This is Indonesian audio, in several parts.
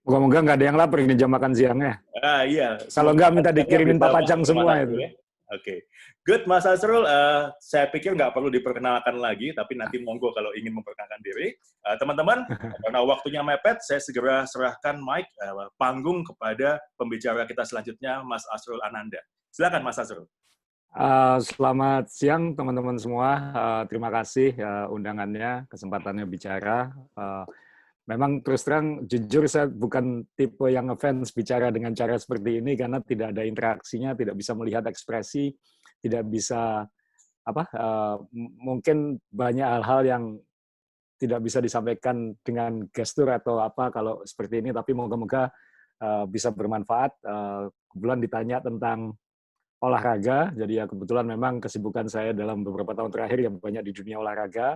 Moga-moga nggak ada yang lapar ini jam makan siangnya. Iya, Kalau semoga nggak minta makanannya dikirimin bisa masuk papacang ke Mas semua Asrul itu. ya. Oke, good Mas Asrul. Saya pikir nggak perlu diperkenalkan lagi, tapi nanti monggo kalau ingin memperkenalkan diri. Teman-teman, karena waktunya mepet, saya segera serahkan mic, panggung kepada pembicara kita selanjutnya, Mas Asrul Ananda. Silakan Mas Asrul. Selamat siang teman-teman semua. Terima kasih undangannya, kesempatannya bicara. Memang terus terang, jujur saya bukan tipe yang ngefans bicara dengan cara seperti ini karena tidak ada interaksinya, tidak bisa melihat ekspresi, tidak bisa mungkin banyak hal-hal yang tidak bisa disampaikan dengan gestur atau apa kalau seperti ini. Tapi moga-moga bisa bermanfaat. Kebetulan ditanya tentang olahraga, jadi ya kebetulan memang kesibukan saya dalam beberapa tahun terakhir yang banyak di dunia olahraga.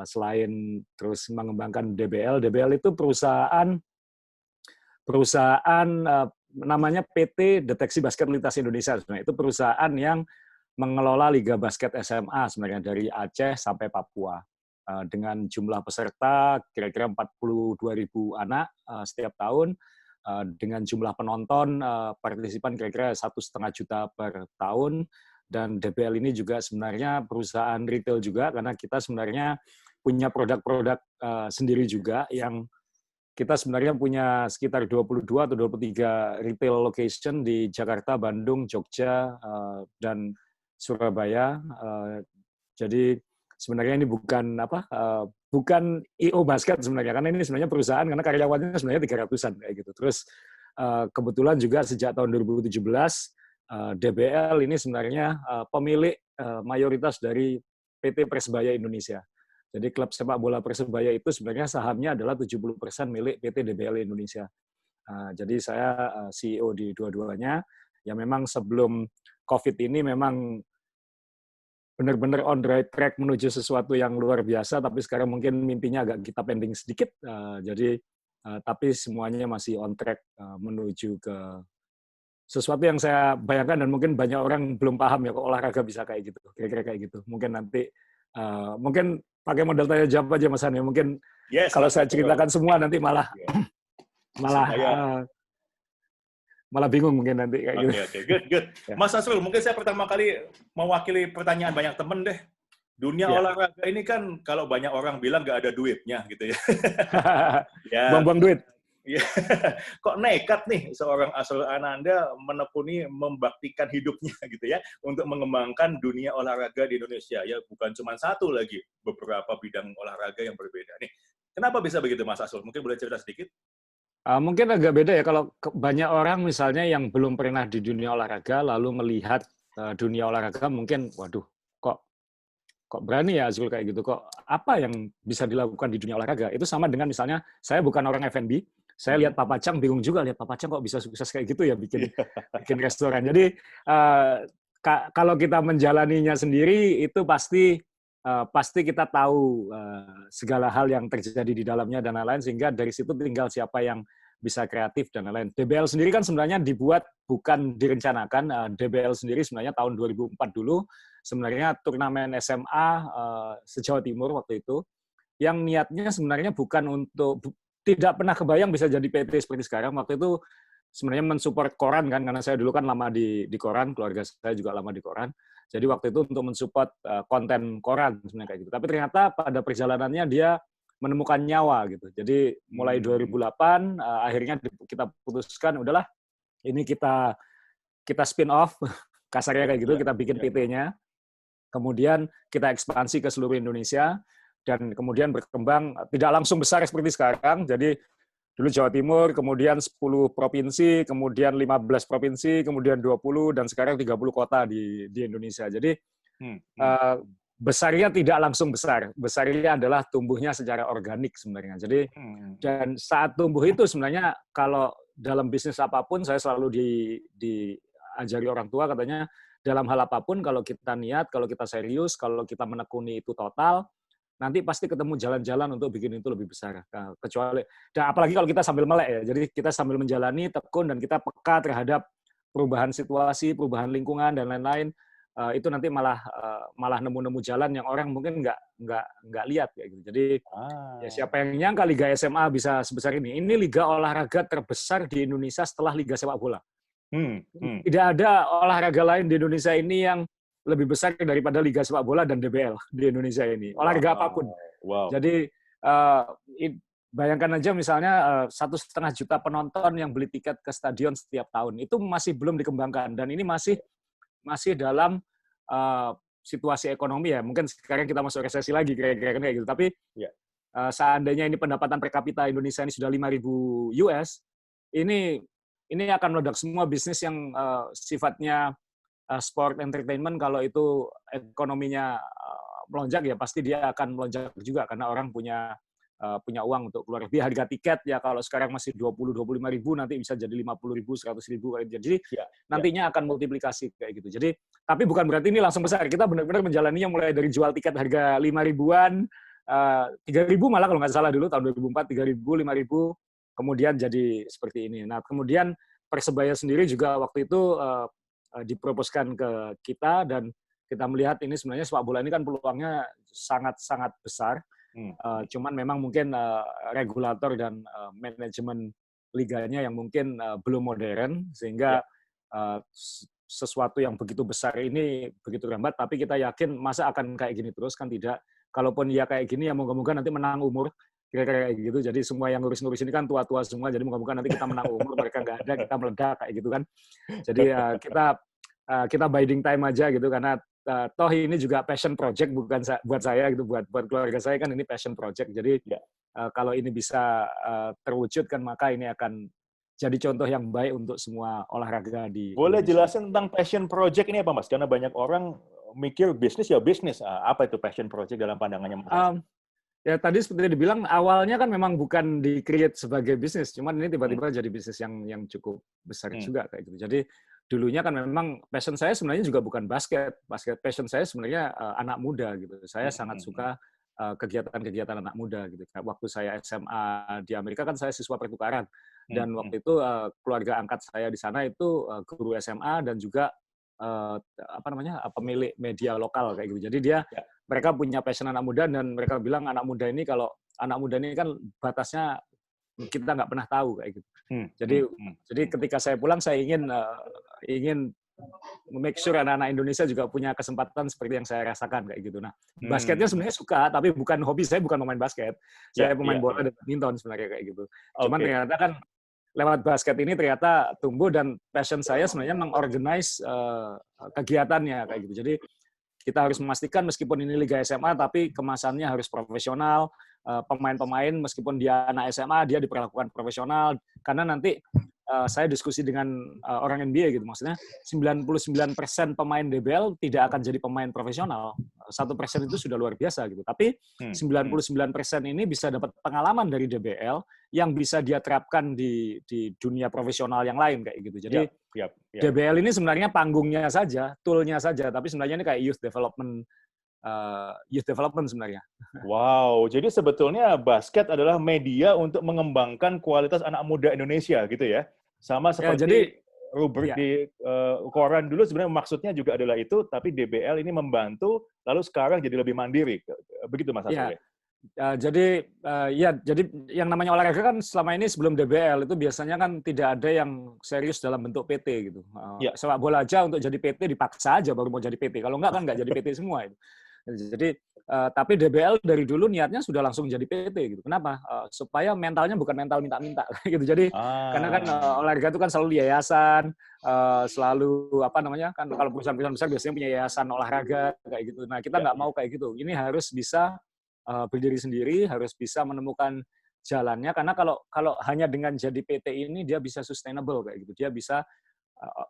Selain terus mengembangkan DBL, DBL itu perusahaan namanya PT Deteksi Basket Lintas Indonesia. Sebenarnya itu perusahaan yang mengelola liga basket SMA sebenarnya dari Aceh sampai Papua. Dengan jumlah peserta kira-kira 42.000 anak setiap tahun, dengan jumlah penonton partisipan kira-kira 1,5 juta per tahun. Dan DBL ini juga sebenarnya perusahaan retail juga, karena kita sebenarnya punya produk-produk sendiri juga yang kita sebenarnya punya sekitar 22 atau 23 retail location di Jakarta, Bandung, Jogja, dan Surabaya. Jadi sebenarnya ini bukan IO basket sebenarnya, karena ini sebenarnya perusahaan, karena karyawannya sebenarnya 300-an kayak gitu. Terus kebetulan juga sejak tahun 2017 DBL ini sebenarnya pemilik mayoritas dari PT Persebaya Indonesia. Jadi klub sepak bola Persebaya itu sebenarnya sahamnya adalah 70% milik PT DBL Indonesia. Jadi saya CEO di dua-duanya. Ya memang sebelum COVID ini memang benar-benar on the right track menuju sesuatu yang luar biasa, tapi sekarang mungkin mimpinya agak kita pending sedikit. Tapi semuanya masih on track menuju ke sesuatu yang saya bayangkan, dan mungkin banyak orang belum paham ya kok olahraga bisa kayak gitu, kira-kira kayak gitu. Mungkin nanti mungkin pakai modal tanya jawab aja Mas Hani. Mungkin Yes, kalau Mas saya Asrul. ceritakan semua nanti malah Supaya malah bingung mungkin nanti kayak gitu. Oke, good. Ya. Mas Asrul, mungkin saya pertama kali mewakili pertanyaan banyak temen deh. Dunia Ya. olahraga ini kan kalau banyak orang bilang nggak ada duitnya gitu ya. Ya, Buang-buang duit. ya. Kok nekat nih seorang Asrul Ananda menekuni membaktikan hidupnya gitu ya untuk mengembangkan dunia olahraga di Indonesia. Ya bukan cuma satu lagi, beberapa bidang olahraga yang berbeda nih. Kenapa bisa begitu Mas Asrul? Mungkin boleh cerita sedikit? Mungkin agak beda ya kalau banyak orang misalnya yang belum pernah di dunia olahraga lalu melihat dunia olahraga, mungkin waduh kok berani ya Azrul kayak gitu, kok apa yang bisa dilakukan di dunia olahraga. Itu sama dengan misalnya saya bukan orang F&B, saya lihat Papacang bingung juga, lihat Papacang kok bisa sukses kayak gitu ya bikin restoran. Jadi kalau kita menjalaninya sendiri itu pasti kita tahu segala hal yang terjadi di dalamnya dan lain-lain, sehingga dari situ tinggal siapa yang bisa kreatif dan lain-lain. DBL sendiri kan sebenarnya dibuat bukan direncanakan. DBL sendiri sebenarnya tahun 2004 dulu sebenarnya turnamen SMA se-Jawa Timur waktu itu, yang niatnya sebenarnya bukan untuk, tidak pernah kebayang bisa jadi PT seperti sekarang. Waktu itu sebenarnya mensupport koran kan, karena saya dulu kan lama di koran, keluarga saya juga lama di koran. Jadi waktu itu untuk mensupport konten koran sebenarnya kayak gitu. Tapi ternyata pada perjalanannya dia menemukan nyawa gitu. Jadi mulai 2008 akhirnya kita putuskan udahlah ini kita spin off kasarnya kayak gitu, kita bikin PT-nya. Kemudian kita ekspansi ke seluruh Indonesia dan kemudian berkembang tidak langsung besar seperti sekarang. Jadi dulu Jawa Timur, kemudian 10 provinsi, kemudian 15 provinsi, kemudian 20, dan sekarang 30 kota di Indonesia. Jadi besarnya tidak langsung besar. Besarnya adalah tumbuhnya secara organik sebenarnya. Jadi dan saat tumbuh itu sebenarnya kalau dalam bisnis apapun saya selalu diajari orang tua, katanya dalam hal apapun kalau kita niat, kalau kita serius, kalau kita menekuni itu total, nanti pasti ketemu jalan-jalan untuk bikin itu lebih besar. Kecuali, dan apalagi kalau kita sambil melek ya, jadi kita sambil menjalani, tekun, dan kita peka terhadap perubahan situasi, perubahan lingkungan, dan lain-lain. itu nanti malah nemu-nemu jalan yang orang mungkin nggak lihat kayak gitu. Jadi ya siapa yang nyangka Liga SMA bisa sebesar ini? Ini liga olahraga terbesar di Indonesia setelah Liga Sepak Bola. Tidak ada olahraga lain di Indonesia ini yang lebih besar daripada Liga Sepak Bola dan DBL di Indonesia ini. Olahraga apapun. Jadi bayangkan aja misalnya 1,5 juta penonton yang beli tiket ke stadion setiap tahun. Itu masih belum dikembangkan. Dan ini masih dalam situasi ekonomi ya. Mungkin sekarang kita masuk resesi lagi kira-kira kayak gitu. Tapi seandainya ini pendapatan per kapita Indonesia ini sudah 5.000 US, ini akan meledak semua bisnis yang sifatnya sport entertainment. Kalau itu ekonominya melonjak ya pasti dia akan melonjak juga karena orang punya uang untuk keluar. Lebih harga tiket ya kalau sekarang masih 20-25 ribu nanti bisa jadi 50 ribu, 100 ribu. Jadi nantinya akan multiplikasi kayak gitu. Jadi tapi bukan berarti ini langsung besar. Kita benar-benar menjalaninya mulai dari jual tiket harga 5 ribuan, 3 ribu malah kalau nggak salah dulu tahun 2004 3 ribu, 5 ribu. Kemudian jadi seperti ini. Nah, kemudian Persebaya sendiri juga waktu itu diproposkan ke kita dan kita melihat ini sebenarnya sepak bola ini kan peluangnya sangat-sangat besar. Cuman memang mungkin regulator dan manajemen liganya yang mungkin belum modern sehingga sesuatu yang begitu besar ini begitu lambat. Tapi kita yakin masa akan kayak gini terus kan tidak. Kalaupun ya kayak gini ya moga-moga nanti menang umur. Kira-kira kayak gitu. Jadi semua yang ngurus-ngurus ini kan tua-tua semua. Jadi moga-moga nanti kita menang umur, mereka nggak ada, kita meledak kayak gitu kan. Jadi kita biding time aja gitu karena toh ini juga passion project bukan buat saya gitu, buat keluarga saya kan ini passion project. Jadi kalau ini bisa terwujud kan maka ini akan jadi contoh yang baik untuk semua olahraga di Boleh Indonesia. jelasin tentang passion project ini apa Mas? Karena banyak orang mikir bisnis ya bisnis. Apa itu passion project dalam pandangannya Mas? Ya tadi seperti dibilang awalnya kan memang bukan di-create sebagai bisnis, cuman ini tiba-tiba jadi bisnis yang cukup besar juga kayak gitu. Jadi dulunya kan memang passion saya sebenarnya juga bukan basket. Passion saya sebenarnya anak muda gitu. Saya sangat suka kegiatan-kegiatan anak muda gitu. Waktu saya SMA di Amerika kan saya siswa pertukaran dan waktu itu keluarga angkat saya di sana itu guru SMA dan juga pemilik media lokal kayak gitu. Jadi mereka punya passion anak muda dan mereka bilang anak muda ini kan batasnya kita nggak pernah tahu kayak gitu. Jadi ketika saya pulang saya ingin make sure anak-anak Indonesia juga punya kesempatan seperti yang saya rasakan kayak gitu. Nah, basketnya sebenarnya suka tapi bukan hobi saya, bukan pemain basket. Saya pemain bola dan badminton sebenarnya kayak gitu. Cuman ternyata kan lewat basket ini ternyata tumbuh dan passion saya sebenarnya mengorganize kegiatannya kayak gitu. Jadi kita harus memastikan meskipun ini Liga SMA tapi kemasannya harus profesional. Pemain-pemain meskipun dia anak SMA dia diperlakukan profesional karena nanti saya diskusi dengan orang NBA gitu, maksudnya 99% pemain DBL tidak akan jadi pemain profesional. 1% itu sudah luar biasa gitu. Tapi 99% ini bisa dapat pengalaman dari DBL yang bisa dia terapkan di dunia profesional yang lain kayak gitu. Jadi DBL ini sebenarnya panggungnya saja, toolnya saja, tapi sebenarnya ini kayak youth development sebenarnya. Wow, jadi sebetulnya basket adalah media untuk mengembangkan kualitas anak muda Indonesia gitu ya? Sama seperti rubrik di koran dulu sebenarnya maksudnya juga adalah itu, tapi DBL ini membantu, lalu sekarang jadi lebih mandiri. Begitu Mas Asrul? Jadi yang namanya olahraga kan selama ini sebelum DBL itu biasanya kan tidak ada yang serius dalam bentuk PT gitu. Sepak bola aja untuk jadi PT dipaksa aja baru mau jadi PT. Kalau enggak kan nggak jadi PT semua itu. Jadi tapi DBL dari dulu niatnya sudah langsung jadi PT gitu. Kenapa? Supaya mentalnya bukan mental minta-minta gitu. Jadi karena kan olahraga itu kan selalu di yayasan, selalu kan kalau perusahaan-perusahaan besar biasanya punya yayasan olahraga kayak gitu. Nah, kita nggak mau kayak gitu. Ini harus bisa berdiri sendiri, harus bisa menemukan jalannya karena kalau hanya dengan jadi PT ini dia bisa sustainable kayak gitu. Dia bisa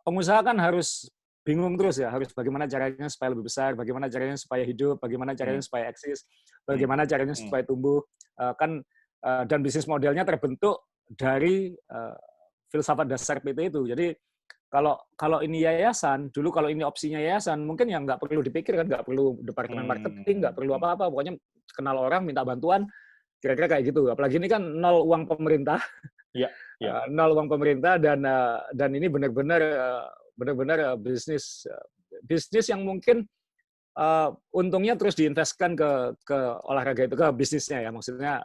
pengusaha kan harus bingung terus ya, harus bagaimana caranya supaya lebih besar, bagaimana caranya supaya hidup, bagaimana caranya supaya eksis, bagaimana caranya supaya tumbuh, dan bisnis modelnya terbentuk dari filsafat dasar PT itu. Jadi kalau ini yayasan, dulu kalau ini opsinya yayasan, mungkin yang nggak perlu dipikir kan, nggak perlu departemen marketing, nggak perlu apa-apa, pokoknya kenal orang, minta bantuan, kira-kira kayak gitu. Apalagi ini kan nol uang pemerintah, nol uang pemerintah dan ini benar-benar bisnis bisnis yang mungkin untungnya terus diinvestkan ke olahraga itu, ke bisnisnya ya. Maksudnya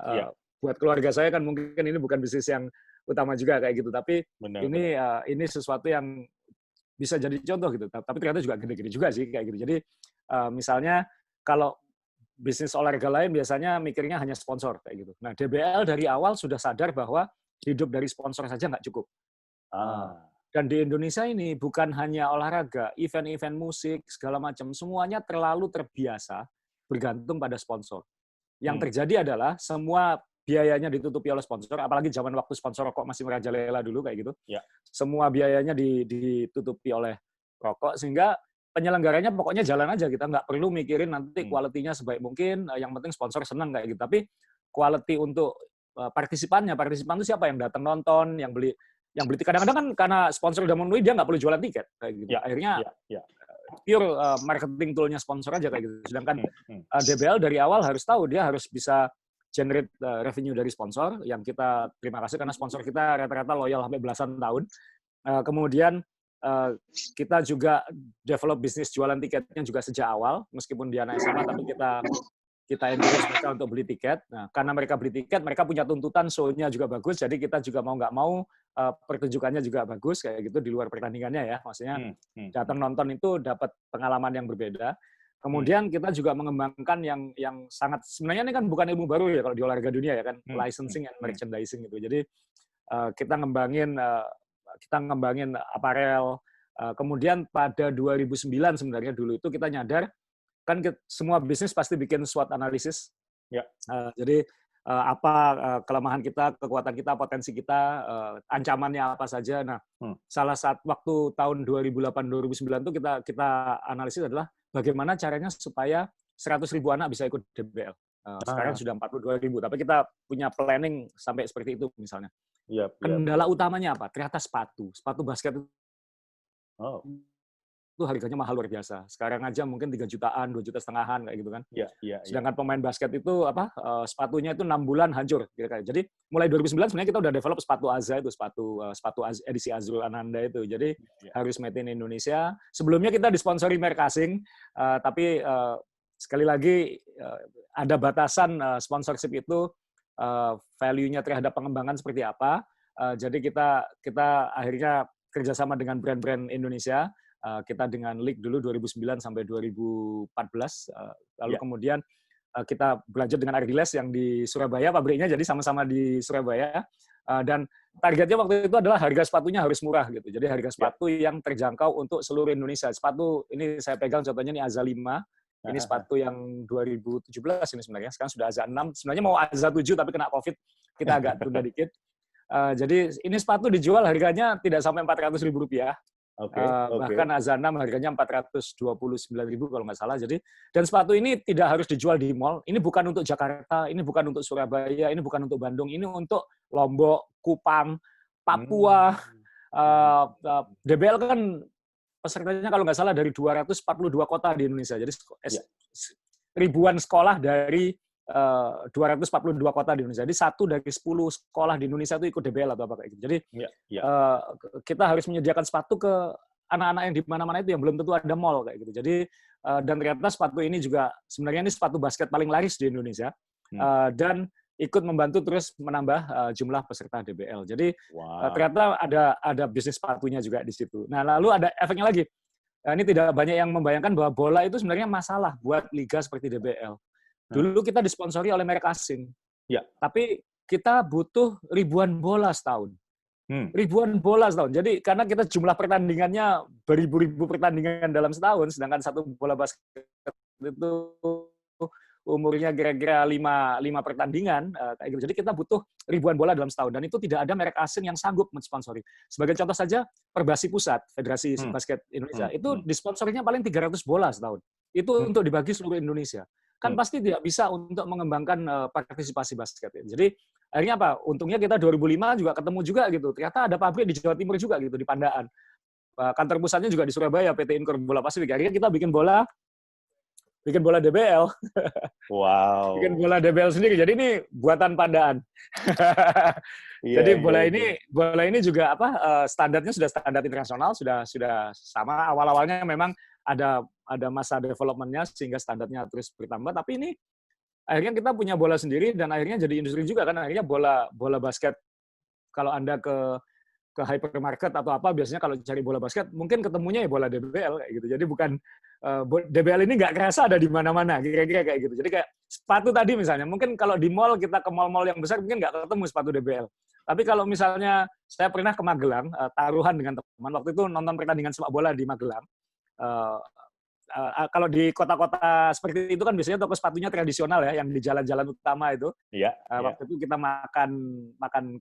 buat keluarga saya kan mungkin ini bukan bisnis yang utama juga kayak gitu, tapi ini sesuatu yang bisa jadi contoh gitu. Tapi ternyata juga gede-gede juga sih kayak gitu. Jadi misalnya kalau bisnis olahraga lain biasanya mikirnya hanya sponsor kayak gitu. Nah, DBL dari awal sudah sadar bahwa hidup dari sponsor saja nggak cukup. Dan di Indonesia ini bukan hanya olahraga, event-event musik, segala macam, semuanya terlalu terbiasa bergantung pada sponsor. Yang terjadi adalah semua biayanya ditutupi oleh sponsor, apalagi zaman waktu sponsor rokok masih merajalela dulu kayak gitu. Semua biayanya ditutupi oleh rokok, sehingga penyelenggaranya pokoknya jalan aja, kita nggak perlu mikirin nanti quality-nya sebaik mungkin, yang penting sponsor senang kayak gitu. Tapi quality untuk partisipan itu siapa yang datang nonton, yang beli tiket. Kadang-kadang kan karena sponsor udah memenuhi, dia nggak perlu jualan tiket kayak gitu. Akhirnya pure marketing tool-nya sponsor aja kayak gitu. Sedangkan DBL dari awal harus tahu, dia harus bisa generate revenue dari sponsor, yang kita terima kasih karena sponsor kita rata-rata loyal sampai belasan tahun. Kemudian kita juga develop bisnis jualan tiketnya juga sejak awal, meskipun dia naik sama, tapi kita encourage mereka untuk beli tiket. Nah, karena mereka beli tiket, mereka punya tuntutan show-nya juga bagus, jadi kita juga mau nggak mau pertunjukannya juga bagus kayak gitu di luar pertandingannya ya. Maksudnya datang nonton itu dapat pengalaman yang berbeda. Kemudian kita juga mengembangkan yang sangat, sebenarnya ini kan bukan ilmu baru ya kalau di olahraga dunia ya kan, licensing and merchandising gitu. Jadi kita ngembangin aparel. Kemudian pada 2009 sebenarnya dulu itu kita nyadar, kan semua bisnis pasti bikin SWOT analisis. Jadi apa kelemahan kita, kekuatan kita, potensi kita, ancamannya apa saja. Nah, salah satu waktu tahun 2008-2009 itu kita analisis adalah bagaimana caranya supaya 100.000 anak bisa ikut DBL. Sekarang sudah 42.000, tapi kita punya planning sampai seperti itu misalnya. Kendala utamanya apa? Ternyata sepatu basket itu harganya mahal luar biasa. Sekarang aja mungkin 3 jutaan, 2,5 jutaan kayak gitu kan. Sedangkan pemain basket itu sepatunya itu 6 bulan hancur. Jadi mulai 2009 sebenarnya kita udah develop sepatu Azza itu, sepatu edisi Azrul Ananda itu. Jadi harus made in Indonesia. Sebelumnya kita disponsori merek asing, tapi sekali lagi ada batasan sponsorship itu, value-nya terhadap pengembangan seperti apa. Jadi kita akhirnya kerjasama dengan brand-brand Indonesia. Kita dengan League dulu 2009 sampai 2014, lalu kemudian kita belajar dengan Ardiles yang di Surabaya, pabriknya jadi sama-sama di Surabaya, dan targetnya waktu itu adalah harga sepatunya harus murah gitu. Jadi harga sepatu yang terjangkau untuk seluruh Indonesia. Sepatu ini saya pegang contohnya ini Azza 5, ini sepatu yang 2017 ini sebenarnya, sekarang sudah Azza 6, sebenarnya mau Azza 7 tapi kena Covid, kita agak tunda dikit. Jadi ini sepatu dijual harganya tidak sampai Rp400.000. Bahkan Azza 6 harganya 429.000 kalau nggak salah. Jadi, dan sepatu ini tidak harus dijual di mall. Ini bukan untuk Jakarta, ini bukan untuk Surabaya, ini bukan untuk Bandung, ini untuk Lombok, Kupang, Papua. DBL kan pesertanya kalau nggak salah dari 242 kota di Indonesia. Jadi ribuan sekolah dari 242 kota di Indonesia. Jadi 1 dari 10 sekolah di Indonesia itu ikut DBL atau apa kayak gitu. Jadi kita harus menyediakan sepatu ke anak-anak yang di mana-mana itu yang belum tentu ada mall kayak gitu. Jadi dan ternyata sepatu ini juga sebenarnya ini sepatu basket paling laris di Indonesia, dan ikut membantu terus menambah jumlah peserta DBL. Jadi ternyata ada bisnis sepatunya juga di situ. Nah, lalu ada efeknya lagi. Ini tidak banyak yang membayangkan bahwa bola itu sebenarnya masalah buat liga seperti DBL. Dulu kita disponsori oleh merek asing, tapi kita butuh ribuan bola setahun. Ribuan bola setahun. Jadi karena kita jumlah pertandingannya beribu-ribu pertandingan dalam setahun, sedangkan satu bola basket itu umurnya kira-kira 5 pertandingan, kayak gitu. Jadi kita butuh ribuan bola dalam setahun, dan itu tidak ada merek asing yang sanggup mensponsori. Sebagai contoh saja, Perbasi Pusat, Federasi Basket Indonesia, itu disponsorinya paling 300 bola setahun. Itu untuk dibagi seluruh Indonesia. Kan pasti tidak bisa untuk mengembangkan partisipasi basket. Jadi akhirnya apa? Untungnya kita 2005 juga ketemu juga gitu. Ternyata ada pabrik di Jawa Timur juga gitu, di Pandaan. Kantor pusatnya juga di Surabaya, PT Inkor Bola Pasifik. Akhirnya kita bikin bola DBL. Wow. Bikin bola DBL sendiri. Jadi ini buatan Pandaan. Jadi bola ini juga standarnya sudah standar internasional, sudah sama. Awal-awalnya memang ada masa development-nya sehingga standarnya terus bertambah. Tapi ini akhirnya kita punya bola sendiri dan akhirnya jadi industri juga kan. Akhirnya bola basket, kalau Anda ke hypermarket atau apa, biasanya kalau cari bola basket mungkin ketemunya ya bola DBL kayak gitu. Jadi bukan DBL ini nggak kerasa ada di mana-mana, kira-kira kayak gitu. Jadi kayak sepatu tadi misalnya, mungkin kalau di mall, kita ke mall-mall yang besar mungkin nggak ketemu sepatu DBL. Tapi kalau misalnya saya pernah ke Magelang, taruhan dengan teman, waktu itu nonton pertandingan sepak bola di Magelang. Kalau di kota-kota seperti itu kan biasanya toko sepatunya tradisional ya, yang di jalan-jalan utama itu. Iya. Waktu itu kita makan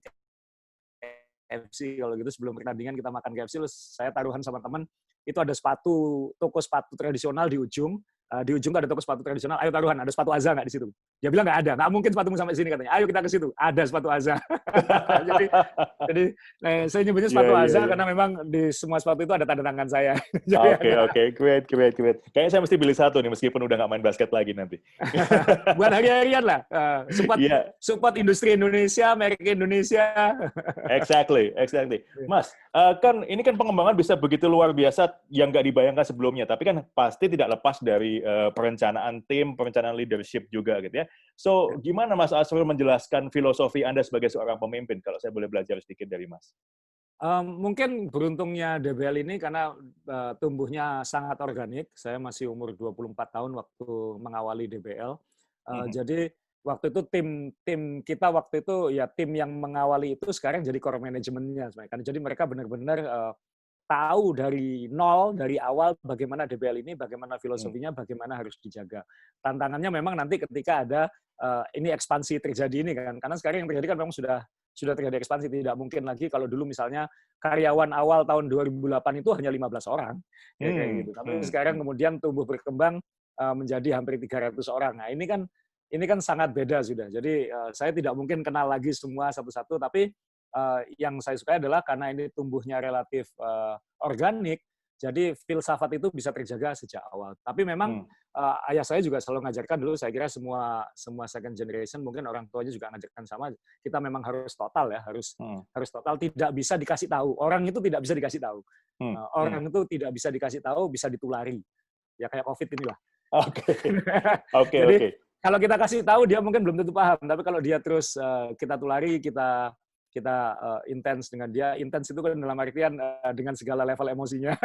KFC, kalau gitu sebelum pertandingan kita makan KFC, terus saya taruhan sama teman, itu ada toko sepatu tradisional di ujung tuh ada toko sepatu tradisional, ayo taruhan, ada sepatu Aza nggak di situ? Dia bilang nggak ada, nggak mungkin sepatumu sampai sini katanya, ayo kita ke situ, ada sepatu Aza. jadi saya nyebutnya sepatu Aza karena memang di semua sepatu itu ada tanda tangan saya. Oke, great. Kayaknya saya mesti beli satu nih, meskipun udah nggak main basket lagi nanti. Buat hari-harian lah, support industri Indonesia, merek Indonesia. Exactly. Mas, kan ini kan pengembangan bisa begitu luar biasa yang nggak dibayangkan sebelumnya, tapi kan pasti tidak lepas dari perencanaan tim, perencanaan leadership juga gitu ya. So, gimana Mas Asrul menjelaskan filosofi Anda sebagai seorang pemimpin, kalau saya boleh belajar sedikit dari Mas? Mungkin beruntungnya DBL ini karena tumbuhnya sangat organik. Saya masih umur 24 tahun waktu mengawali DBL. Jadi waktu itu tim kita waktu itu ya tim yang mengawali itu sekarang jadi core manajemennya. Jadi mereka benar-benar tahu dari nol, dari awal bagaimana DBL ini, bagaimana filosofinya, bagaimana harus dijaga. Tantangannya memang nanti ketika ada ini ekspansi terjadi ini kan, karena sekarang yang terjadi kan memang sudah terjadi ekspansi. Tidak mungkin lagi kalau dulu misalnya karyawan awal tahun 2008 itu hanya 15 orang, kayak gitu. Tapi sekarang kemudian tumbuh berkembang menjadi hampir 300 orang. Nah ini kan sangat beda sudah. Jadi saya tidak mungkin kenal lagi semua satu-satu, tapi yang saya suka adalah karena ini tumbuhnya relatif organik, jadi filsafat itu bisa terjaga sejak awal. Tapi memang ayah saya juga selalu ngajarkan dulu, saya kira semua second generation, mungkin orang tuanya juga ngajarkan sama, kita memang harus total ya, harus total, tidak bisa dikasih tahu. Orang itu tidak bisa dikasih tahu. Orang itu tidak bisa dikasih tahu, bisa ditulari. Ya kayak COVID inilah. Oke. Jadi kalau kita kasih tahu, dia mungkin belum tentu paham. Tapi kalau dia terus kita tulari, kita intens dengan dia. Intens itu kan dalam artian dengan segala level emosinya.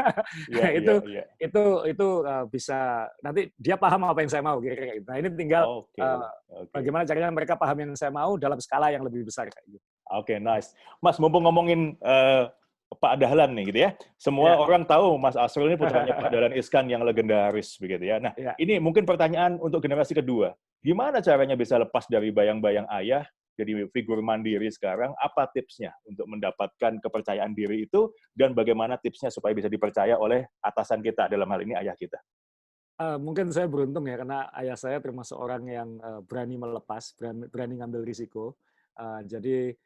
Itu bisa nanti dia paham apa yang saya mau kira-kira gitu. Nah ini tinggal bagaimana caranya mereka paham yang saya mau dalam skala yang lebih besar kayak gitu. Oke, nice. Mas, mumpung ngomongin Pak Dahlan nih gitu ya. Semua orang tahu Mas Asrul ini putranya Pak Dahlan Iskan yang legendaris begitu ya. Nah, ini mungkin pertanyaan untuk generasi kedua. Gimana caranya bisa lepas dari bayang-bayang ayah, jadi figur mandiri sekarang? Apa tipsnya untuk mendapatkan kepercayaan diri itu, dan bagaimana tipsnya supaya bisa dipercaya oleh atasan kita, dalam hal ini ayah kita? Mungkin saya beruntung ya, karena ayah saya termasuk orang yang berani melepas, berani ngambil risiko. Jadi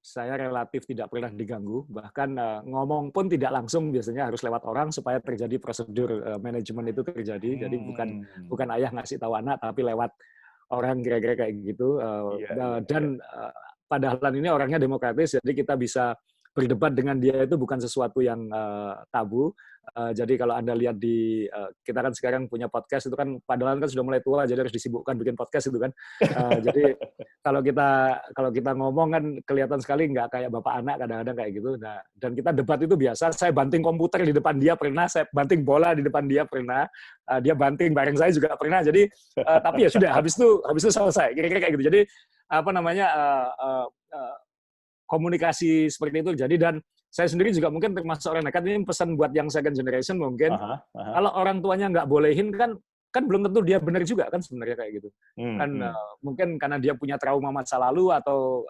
saya relatif tidak pernah diganggu, bahkan ngomong pun tidak langsung, biasanya harus lewat orang supaya terjadi prosedur manajemen itu terjadi. Jadi bukan ayah ngasih tahu anak, tapi lewat orang kira-kira kayak gitu. Dan Pak Dahlan ini orangnya demokratis, jadi kita bisa berdebat dengan dia itu bukan sesuatu yang tabu. Jadi kalau Anda lihat kita kan sekarang punya podcast, itu kan Pak Dahlan kan sudah mulai tua, jadi harus disibukkan bikin podcast itu kan. Jadi kalau kita ngomong kan kelihatan sekali nggak kayak bapak anak kadang-kadang kayak gitu. Nah, dan kita debat itu biasa. Saya banting komputer di depan dia pernah, saya banting bola di depan dia pernah, dia banting bareng saya juga pernah. Jadi tapi ya sudah, habis itu selesai. Kira-kira kayak gitu. Jadi komunikasi seperti itu jadi. Dan saya sendiri juga mungkin termasuk orang nekat. Ini pesan buat yang second generation mungkin. Kalau orang tuanya nggak bolehin kan belum tentu dia benar juga kan sebenarnya kayak gitu. Mungkin karena dia punya trauma masa lalu atau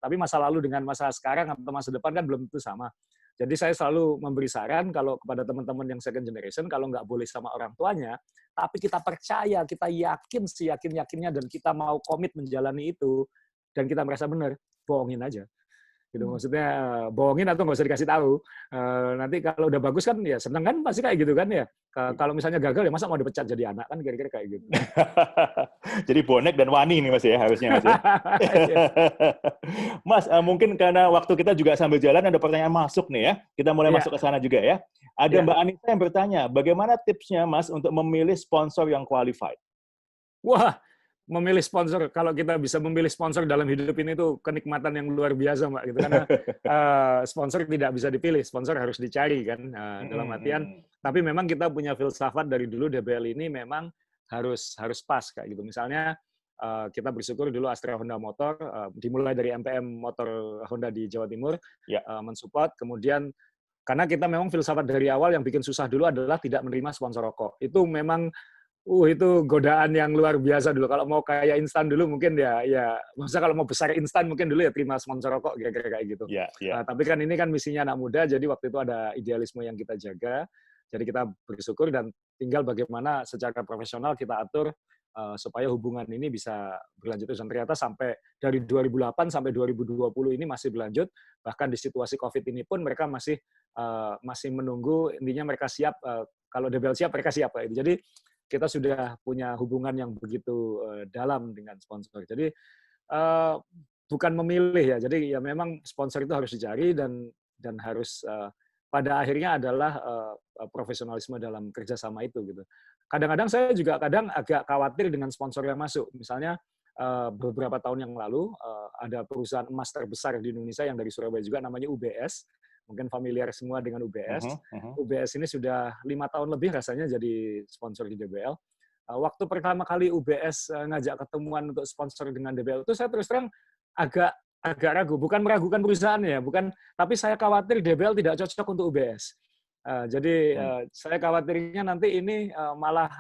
tapi masa lalu dengan masa sekarang atau masa depan kan belum tentu sama. Jadi saya selalu memberi saran kalau kepada teman-teman yang second generation, kalau nggak boleh sama orang tuanya, tapi kita percaya, kita yakin seyakin-yakinnya, dan kita mau komit menjalani itu, dan kita merasa benar, bohongin aja. gitu. Maksudnya bohongin atau nggak usah dikasih tahu. Nanti kalau udah bagus kan ya seneng kan, pasti kayak gitu kan ya. Kalau misalnya gagal ya masa mau dipecat jadi anak kan, kira-kira kayak gitu. Jadi bonek dan wani nih Mas ya, harusnya Mas ya. Mas, mungkin karena waktu kita juga sambil jalan ada pertanyaan masuk nih ya. Kita mulai masuk ke sana juga ya. Ada Mbak Anissa yang bertanya, bagaimana tipsnya Mas untuk memilih sponsor yang qualified? Wah, memilih sponsor, kalau kita bisa memilih sponsor dalam hidup ini tuh kenikmatan yang luar biasa, Mbak, gitu. Karena sponsor tidak bisa dipilih, sponsor harus dicari kan. Dalam artian, tapi memang kita punya filsafat dari dulu DBL ini memang harus pas kayak gitu. Misalnya kita bersyukur dulu Astra Honda Motor dimulai dari MPM Motor Honda di Jawa Timur mensupport, kemudian karena kita memang filsafat dari awal yang bikin susah dulu adalah tidak menerima sponsor rokok. Itu memang itu godaan yang luar biasa dulu. Kalau mau kaya instan dulu mungkin ya maksudnya kalau mau besar instan mungkin dulu ya terima sponsor rokok kira-kira kayak gitu. Tapi kan ini kan misinya anak muda, jadi waktu itu ada idealisme yang kita jaga. Jadi kita bersyukur dan tinggal bagaimana secara profesional kita atur supaya hubungan ini bisa berlanjut. Dan ternyata sampai dari 2008 sampai 2020 ini masih berlanjut. Bahkan di situasi COVID ini pun mereka masih menunggu, intinya mereka siap, kalau DBL siap mereka siap. Jadi kita sudah punya hubungan yang begitu dalam dengan sponsor. Jadi bukan memilih ya. Jadi ya memang sponsor itu harus dicari dan harus pada akhirnya adalah profesionalisme dalam kerjasama itu gitu. Kadang-kadang saya juga agak khawatir dengan sponsor yang masuk. Misalnya beberapa tahun yang lalu ada perusahaan emas terbesar di Indonesia yang dari Surabaya juga namanya UBS. Mungkin familiar semua dengan UBS. UBS ini sudah 5 tahun lebih rasanya jadi sponsor di DBL. Waktu pertama kali UBS ngajak ketemuan untuk sponsor dengan DBL itu saya terus terang agak ragu. Bukan meragukan perusahaannya, tapi saya khawatir DBL tidak cocok untuk UBS. Jadi saya khawatirnya nanti ini malah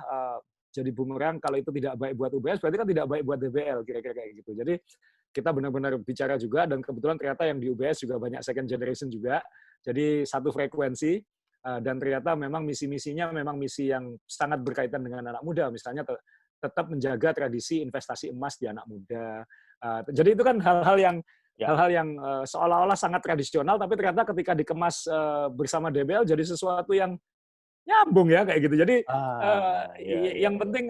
jadi bumerang. Kalau itu tidak baik buat UBS, berarti kan tidak baik buat DBL, kira-kira kayak gitu. Jadi kita benar-benar bicara juga, dan kebetulan ternyata yang di UBS juga banyak second generation juga, jadi satu frekuensi, dan ternyata memang misi-misinya memang misi yang sangat berkaitan dengan anak muda, misalnya tetap menjaga tradisi investasi emas di anak muda. Jadi itu kan hal-hal yang seolah-olah sangat tradisional, tapi ternyata ketika dikemas bersama DBL jadi sesuatu yang nyambung ya kayak gitu. Jadi yang penting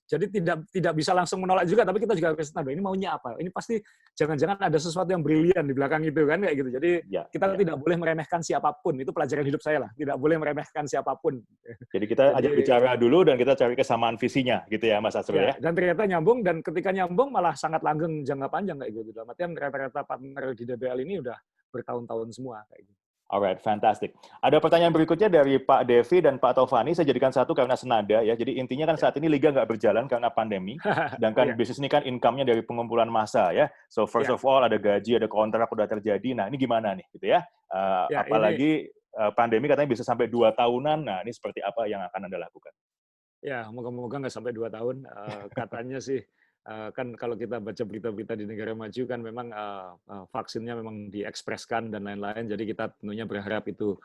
jadi tidak bisa langsung menolak juga, tapi kita juga harus tahu ini maunya apa. Ini pasti jangan-jangan ada sesuatu yang brilian di belakang itu kan kayak gitu. Jadi kita tidak boleh meremehkan siapapun. Itu pelajaran hidup saya lah. Tidak boleh meremehkan siapapun. Jadi kita ajak bicara dulu dan kita cari kesamaan visinya gitu ya Mas Asrul ya. Dan ternyata nyambung, dan ketika nyambung malah sangat langgeng jangka panjang kayak gitu. Dalam artian rata-rata partner di DBL ini udah bertahun-tahun semua kayak gitu. Alright, fantastic. Ada pertanyaan berikutnya dari Pak Devi dan Pak Taufani. Saya jadikan satu karena senada ya. Jadi intinya kan saat ini liga nggak berjalan karena pandemi. Sedangkan bisnis ini kan income-nya dari pengumpulan massa ya. So first of all ada gaji, ada kontrak udah terjadi. Nah ini gimana nih gitu ya? Apalagi pandemi katanya bisa sampai 2 tahunan. Nah ini seperti apa yang akan Anda lakukan? Ya moga-moga nggak sampai 2 tahun. Katanya sih. Kan kalau kita baca berita-berita di negara maju kan memang vaksinnya memang diekspreskan dan lain-lain, jadi kita tentunya berharap itu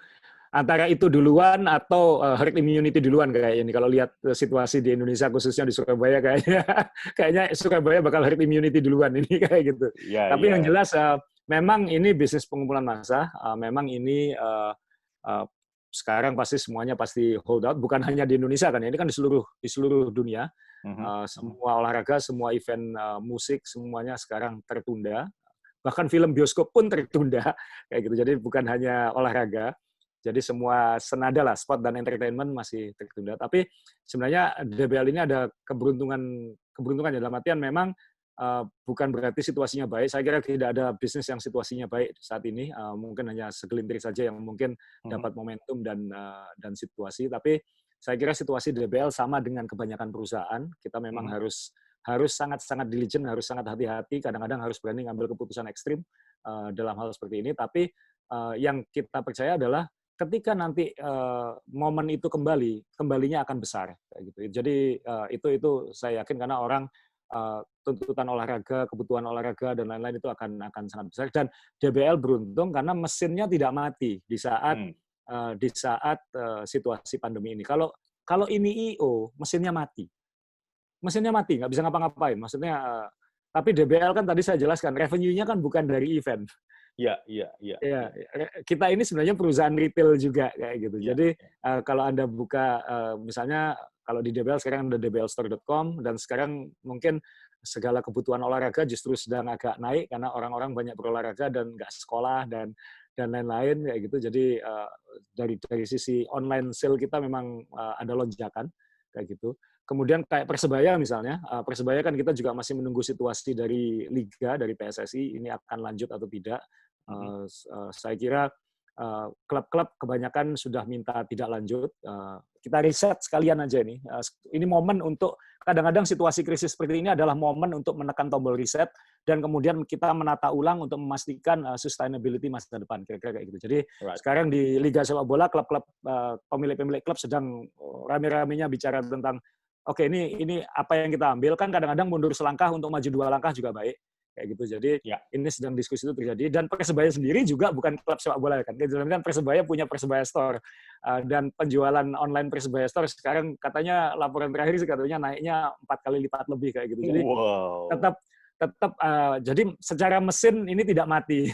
antara itu duluan atau herd immunity duluan kayak ini. Kalau lihat situasi di Indonesia khususnya di Surabaya kayaknya Surabaya bakal herd immunity duluan ini kayak gitu. Tapi yang jelas memang ini bisnis pengumpulan massa, memang ini sekarang semuanya pasti hold out, bukan hanya di Indonesia kan, ini kan di seluruh dunia. Semua olahraga, semua event musik, semuanya sekarang tertunda. Bahkan film bioskop pun tertunda, kayak gitu. Jadi bukan hanya olahraga, jadi semua senada lah, sport dan entertainment masih tertunda. Tapi sebenarnya DBL ini ada keberuntungan ya, dalam artian memang bukan berarti situasinya baik. Saya kira tidak ada bisnis yang situasinya baik saat ini. Mungkin hanya segelintir saja yang mungkin dapat momentum dan situasi. Tapi saya kira situasi DBL sama dengan kebanyakan perusahaan. Kita memang harus sangat-sangat diligent, harus sangat hati-hati. Kadang-kadang harus berani ngambil keputusan ekstrim dalam hal seperti ini. Tapi yang kita percaya adalah ketika nanti momen itu kembalinya akan besar. Kayak gitu. Jadi itu saya yakin karena orang tuntutan olahraga, kebutuhan olahraga dan lain-lain itu akan sangat besar. Dan DBL beruntung karena mesinnya tidak mati di saat situasi pandemi ini. Kalau ini IO, mesinnya mati, nggak bisa ngapa-ngapain. Maksudnya Tapi DBL kan tadi saya jelaskan, revenue-nya kan bukan dari event. Iya. Ya, kita ini sebenarnya perusahaan retail juga kayak gitu. Iya. Jadi kalau Anda buka misalnya kalau di DBL sekarang ada dblstore.com dan sekarang mungkin segala kebutuhan olahraga justru sedang agak naik karena orang-orang banyak berolahraga dan nggak sekolah dan lain-lain kayak gitu. Jadi dari sisi online sale kita memang ada lonjakan kayak gitu. Kemudian kayak Persebaya misalnya, Persebaya kan kita juga masih menunggu situasi dari Liga, dari PSSI, ini akan lanjut atau tidak. Saya kira klub-klub kebanyakan sudah minta tidak lanjut. Kita riset sekalian aja ini. Ini momen untuk, kadang-kadang situasi krisis seperti ini adalah momen untuk menekan tombol riset, dan kemudian kita menata ulang untuk memastikan sustainability masa depan, kira-kira kayak gitu. Jadi sekarang di Liga Sepak Bola, klub-klub, pemilik-pemilik klub sedang rame-ramenya bicara tentang, oke, ini apa yang kita ambil, kan kadang-kadang mundur selangkah untuk maju 2 langkah juga baik. Kayak gitu. Jadi ini sedang diskusi itu terjadi, dan Persebaya sendiri juga bukan klub sepak bola kan. Kan Persebaya punya Persebaya Store, dan penjualan online Persebaya Store sekarang katanya laporan terakhir sih katanya naiknya 4 kali lipat lebih kayak gitu. Jadi tetap jadi secara mesin ini tidak mati.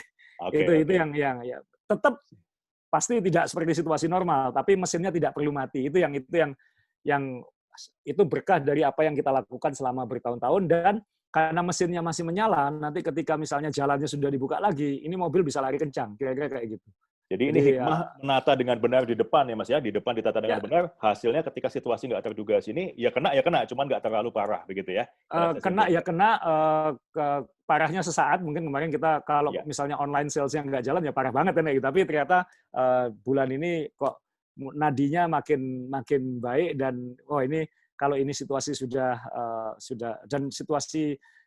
Itu yang ya, tetap pasti tidak seperti situasi normal, tapi mesinnya tidak perlu mati. Itu yang itu berkah dari apa yang kita lakukan selama bertahun-tahun, dan karena mesinnya masih menyala, nanti ketika misalnya jalannya sudah dibuka lagi, ini mobil bisa lari kencang, kira-kira kayak gitu. Jadi ini hikmah menata dengan benar di depan ya Mas ya, di depan ditata dengan benar, hasilnya ketika situasi nggak terduga sini, ya kena, cuman nggak terlalu parah begitu ya? Kena, parahnya sesaat, mungkin kemarin kita kalau misalnya online sales yang nggak jalan ya parah banget kan, tapi ternyata bulan ini kok nadinya makin baik, dan ini kalau ini situasi sudah dan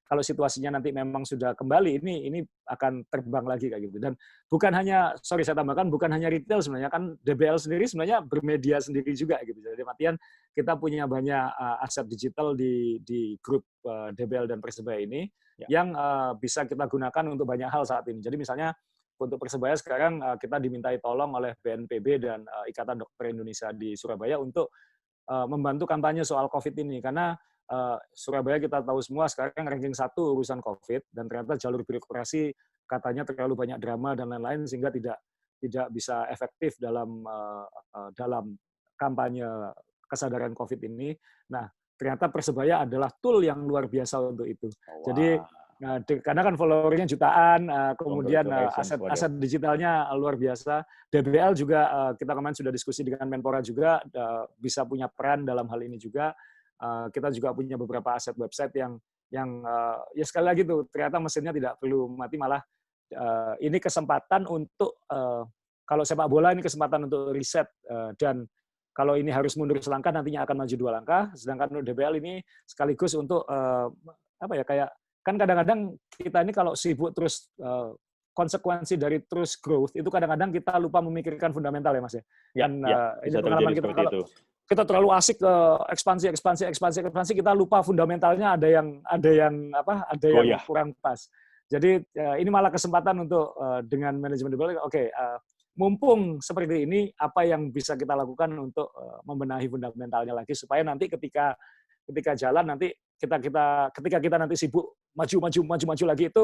kalau situasinya nanti memang sudah kembali, ini akan terbang lagi kayak gitu. Dan bukan hanya, saya tambahkan, bukan hanya retail sebenarnya, kan DBL sendiri sebenarnya bermedia sendiri juga gitu. Jadi artian kita punya banyak aset digital di grup DBL dan Persebaya ini yang bisa kita gunakan untuk banyak hal saat ini. Jadi misalnya untuk Persebaya sekarang kita dimintai tolong oleh BNPB dan Ikatan Dokter Indonesia di Surabaya untuk membantu kampanye soal COVID ini, karena Surabaya kita tahu semua sekarang ranking 1 urusan COVID, dan ternyata jalur birokrasi katanya terlalu banyak drama dan lain-lain sehingga tidak bisa efektif dalam kampanye kesadaran COVID ini. Nah, ternyata Persebaya adalah tool yang luar biasa untuk itu. Jadi karena kan followernya jutaan, kemudian aset digitalnya luar biasa. DBL juga kita kemarin sudah diskusi dengan Menpora juga bisa punya peran dalam hal ini juga. Kita juga punya beberapa aset website yang ya sekali lagi tuh ternyata mesinnya tidak perlu mati, malah ini kesempatan untuk kalau sepak bola ini kesempatan untuk riset, dan kalau ini harus mundur selangkah nantinya akan maju 2 langkah. Sedangkan untuk DBL ini sekaligus untuk kayak kan kadang-kadang kita ini kalau sibuk terus konsekuensi dari terus growth itu kadang-kadang kita lupa memikirkan fundamental ya Mas ya. Ini pengalaman kita kalau kita terlalu asik ke ekspansi, kita lupa fundamentalnya ada yang kurang pas. Jadi ini malah kesempatan untuk dengan manajemen DBL, mumpung seperti ini, apa yang bisa kita lakukan untuk membenahi fundamentalnya lagi supaya nanti ketika jalan nanti ketika kita nanti sibuk maju lagi itu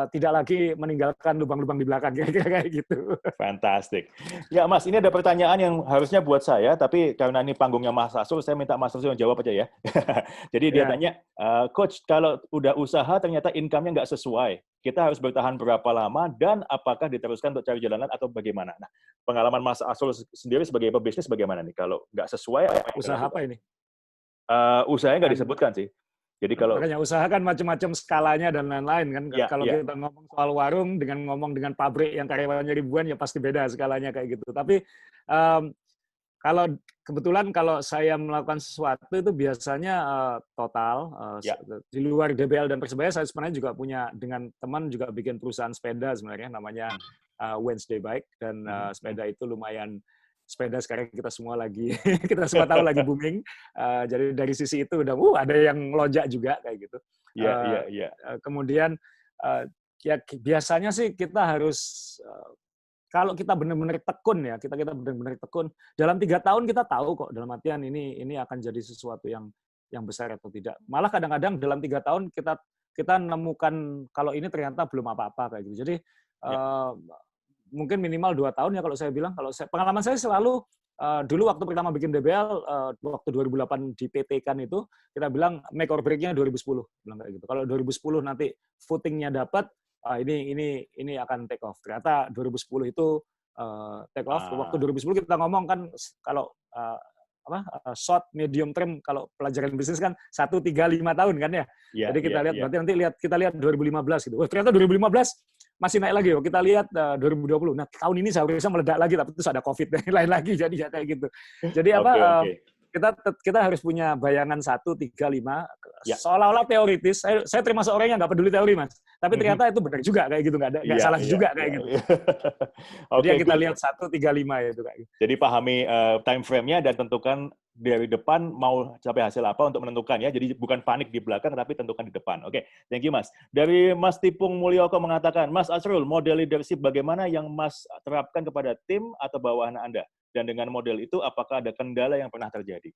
tidak lagi meninggalkan lubang-lubang di belakang, kira-kira kayak gitu. Fantastic. Ya Mas, ini ada pertanyaan yang harusnya buat saya, tapi karena ini panggungnya Mas Asrul, saya minta Mas Asrul yang jawab aja ya. Jadi dia tanya, Coach, kalau udah usaha ternyata income-nya nggak sesuai, kita harus bertahan berapa lama dan apakah diteruskan untuk cari jalanan atau bagaimana? Nah, pengalaman Mas Asrul sendiri sebagai pebisnis bagaimana nih? Kalau nggak sesuai, usaha apa ini? Usahanya nggak disebutkan sih. Jadi kalau makanya usaha kan macam-macam skalanya dan lain-lain kan. Kalau kita ngomong soal warung dengan ngomong dengan pabrik yang karyawannya ribuan ya pasti beda skalanya kayak gitu. Tapi kalau kebetulan kalau saya melakukan sesuatu itu biasanya total di luar DBL dan Persebaya, saya sebenarnya juga punya dengan teman juga bikin perusahaan sepeda sebenarnya namanya Wednesday Bike, dan sepeda itu lumayan. Sepeda sekarang kita semua tahu lagi booming. Jadi dari sisi itu udah ada yang melonjak juga kayak gitu. Kemudian ya biasanya sih kita harus kalau kita benar-benar tekun ya, kita benar-benar tekun dalam 3 tahun kita tahu kok dalam artian ini akan jadi sesuatu yang besar atau tidak. Malah kadang-kadang dalam 3 tahun kita kita nemukan kalau ini ternyata belum apa-apa kayak gitu. Jadi mungkin minimal 2 tahun ya kalau saya bilang. Pengalaman saya selalu dulu waktu pertama bikin DBL waktu 2008 di PT kan itu kita bilang make or break-nya 2010 bilang kayak gitu. Kalau 2010 nanti footing-nya dapat ini akan take off. Ternyata 2010 itu take off. Waktu 2010 kita ngomong kan kalau short, medium term kalau pelajaran bisnis kan 1, 3, 5 tahun kan ya. Jadi kita lihat berarti nanti kita lihat 2015 gitu. Wah, ternyata 2015 masih naik lagi. Kita lihat 2020. Nah, tahun ini seharusnya meledak lagi tapi terus ada Covid dan lain lagi jadi ya kayak gitu. Jadi kita harus punya bayangan 1, 3, 5 seolah-olah teoritis. Saya termasuk orang yang nggak peduli teori, Mas. Tapi ternyata itu benar juga kayak gitu, nggak salah juga kayak gitu. Jadi yang kita lihat 1, 3, 5 itu kayak gitu. Jadi pahami time frame-nya dan tentukan dari depan mau capai hasil apa untuk menentukan ya. Jadi bukan panik di belakang tapi tentukan di depan. Oke, thank you Mas. Dari Mas Tipung Mulyoko mengatakan, Mas Asrul, model leadership bagaimana yang Mas terapkan kepada tim atau bawahan Anda? Dan dengan model itu apakah ada kendala yang pernah terjadi?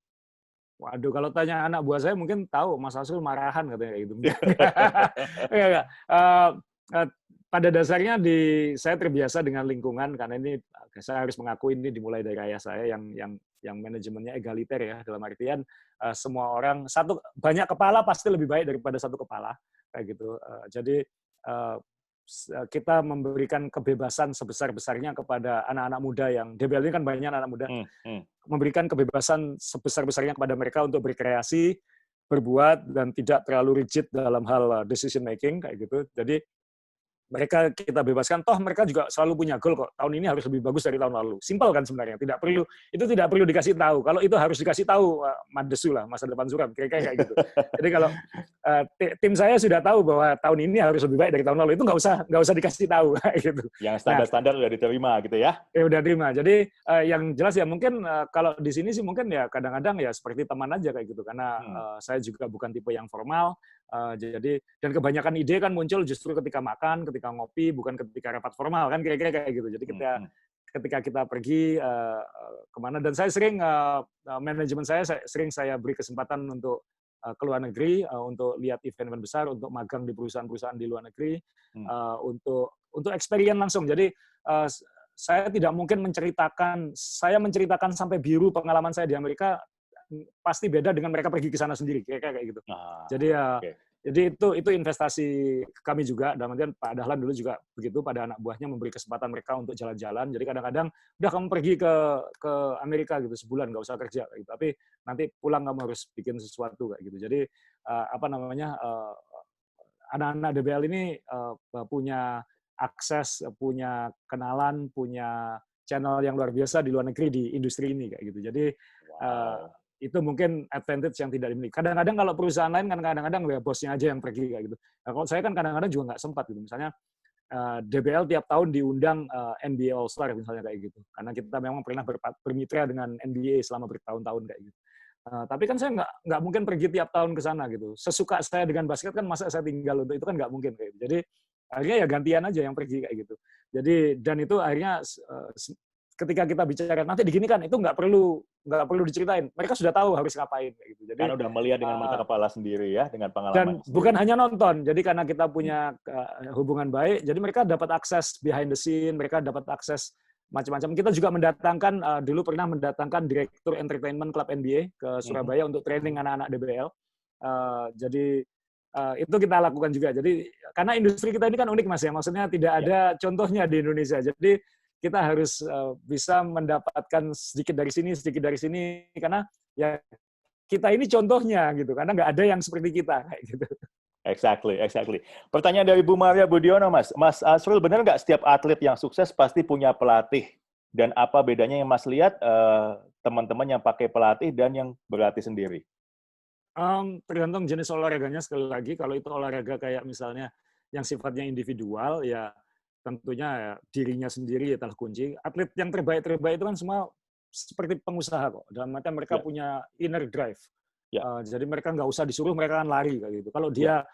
Waduh, kalau tanya anak buah saya mungkin tahu Mas Asrul marahan katanya kayak gitu. Pada dasarnya saya terbiasa dengan lingkungan karena ini saya harus mengakui ini dimulai dari ayah saya yang manajemennya egaliter ya, dalam artian semua orang banyak kepala pasti lebih baik daripada satu kepala kayak gitu. Jadi kita memberikan kebebasan sebesar-besarnya kepada anak-anak muda yang DBL ini kan banyak anak muda, memberikan kebebasan sebesar-besarnya kepada mereka untuk berkreasi, berbuat dan tidak terlalu rigid dalam hal decision making kayak gitu. Jadi mereka kita bebaskan, toh mereka juga selalu punya goal kok. Tahun ini harus lebih bagus dari tahun lalu. Simpel kan sebenarnya, tidak perlu dikasih tahu. Kalau itu harus dikasih tahu, madesu lah, masa depan suram, kira-kira kayak gitu. Jadi kalau tim saya sudah tahu bahwa tahun ini harus lebih baik dari tahun lalu, itu nggak usah dikasih tahu gitu. Yang standar-standar udah diterima gitu ya? Ya udah terima. Jadi yang jelas ya mungkin kalau di sini sih mungkin ya kadang-kadang ya seperti teman aja kayak gitu. Karena saya juga bukan tipe yang formal. Jadi dan kebanyakan ide kan muncul justru ketika makan, ketika ngopi, bukan ketika rapat formal kan kira-kira kayak gitu. Jadi ketika kita pergi kemana dan saya sering manajemen saya sering beri kesempatan untuk ke luar negeri untuk lihat event-event besar, untuk magang di perusahaan-perusahaan di luar negeri, untuk experience langsung. Jadi saya tidak mungkin menceritakan sampai biru pengalaman saya di Amerika pasti beda dengan mereka pergi ke sana sendiri kayak gitu. Jadi itu investasi kami juga. Dan kemudian Pak Dahlan dulu juga begitu pada anak buahnya memberi kesempatan mereka untuk jalan-jalan. Jadi kadang-kadang udah kamu pergi ke Amerika gitu sebulan nggak usah kerja gitu. Tapi nanti pulang kamu harus bikin sesuatu kayak gitu. Jadi anak-anak DBL ini punya akses, punya kenalan, punya channel yang luar biasa di luar negeri di industri ini kayak gitu. Jadi itu mungkin advantage yang tidak dimiliki. Kadang-kadang kalau perusahaan lain kan kadang-kadang ya bosnya aja yang pergi kayak gitu. Nah, kalau saya kan kadang-kadang juga nggak sempat gitu. Misalnya DBL tiap tahun diundang NBA All Star misalnya kayak gitu. Karena kita memang pernah bermitra dengan NBA selama bertahun-tahun kayak gitu. Tapi kan saya nggak mungkin pergi tiap tahun ke sana gitu. Sesuka saya dengan basket kan masa saya tinggal untuk itu kan nggak mungkin kayak gitu. Jadi akhirnya ya gantian aja yang pergi kayak gitu. Jadi dan itu akhirnya ketika kita bicara nanti diginikan itu nggak perlu diceritain. Mereka sudah tahu harus ngapain kayak gitu. Jadi kan udah melihat dengan mata kepala sendiri ya, dengan pengalaman. Dan sendiri. Bukan hanya nonton. Jadi karena kita punya hubungan baik, jadi mereka dapat akses behind the scene, mereka dapat akses macam-macam. Kita juga mendatangkan dulu pernah mendatangkan direktur entertainment klub NBA ke Surabaya untuk training anak-anak DBL. Jadi itu kita lakukan juga. Jadi karena industri kita ini kan unik Mas ya, maksudnya tidak ada contohnya di Indonesia. Jadi kita harus bisa mendapatkan sedikit dari sini, karena ya kita ini contohnya gitu, karena nggak ada yang seperti kita kayak gitu. Exactly. Pertanyaan dari Bu Maria Budiono, Mas Asrul, benar nggak setiap atlet yang sukses pasti punya pelatih? Dan apa bedanya yang Mas lihat teman-teman yang pakai pelatih dan yang berlatih sendiri? Tergantung jenis olahraganya sekali lagi. Kalau itu olahraga kayak misalnya yang sifatnya individual, ya tentunya ya, dirinya sendiri ya telah kunci. Atlet yang terbaik itu kan semua seperti pengusaha kok. Dalam artian mereka punya inner drive. Jadi mereka nggak usah disuruh, mereka kan lari kayak gitu. Kalau dia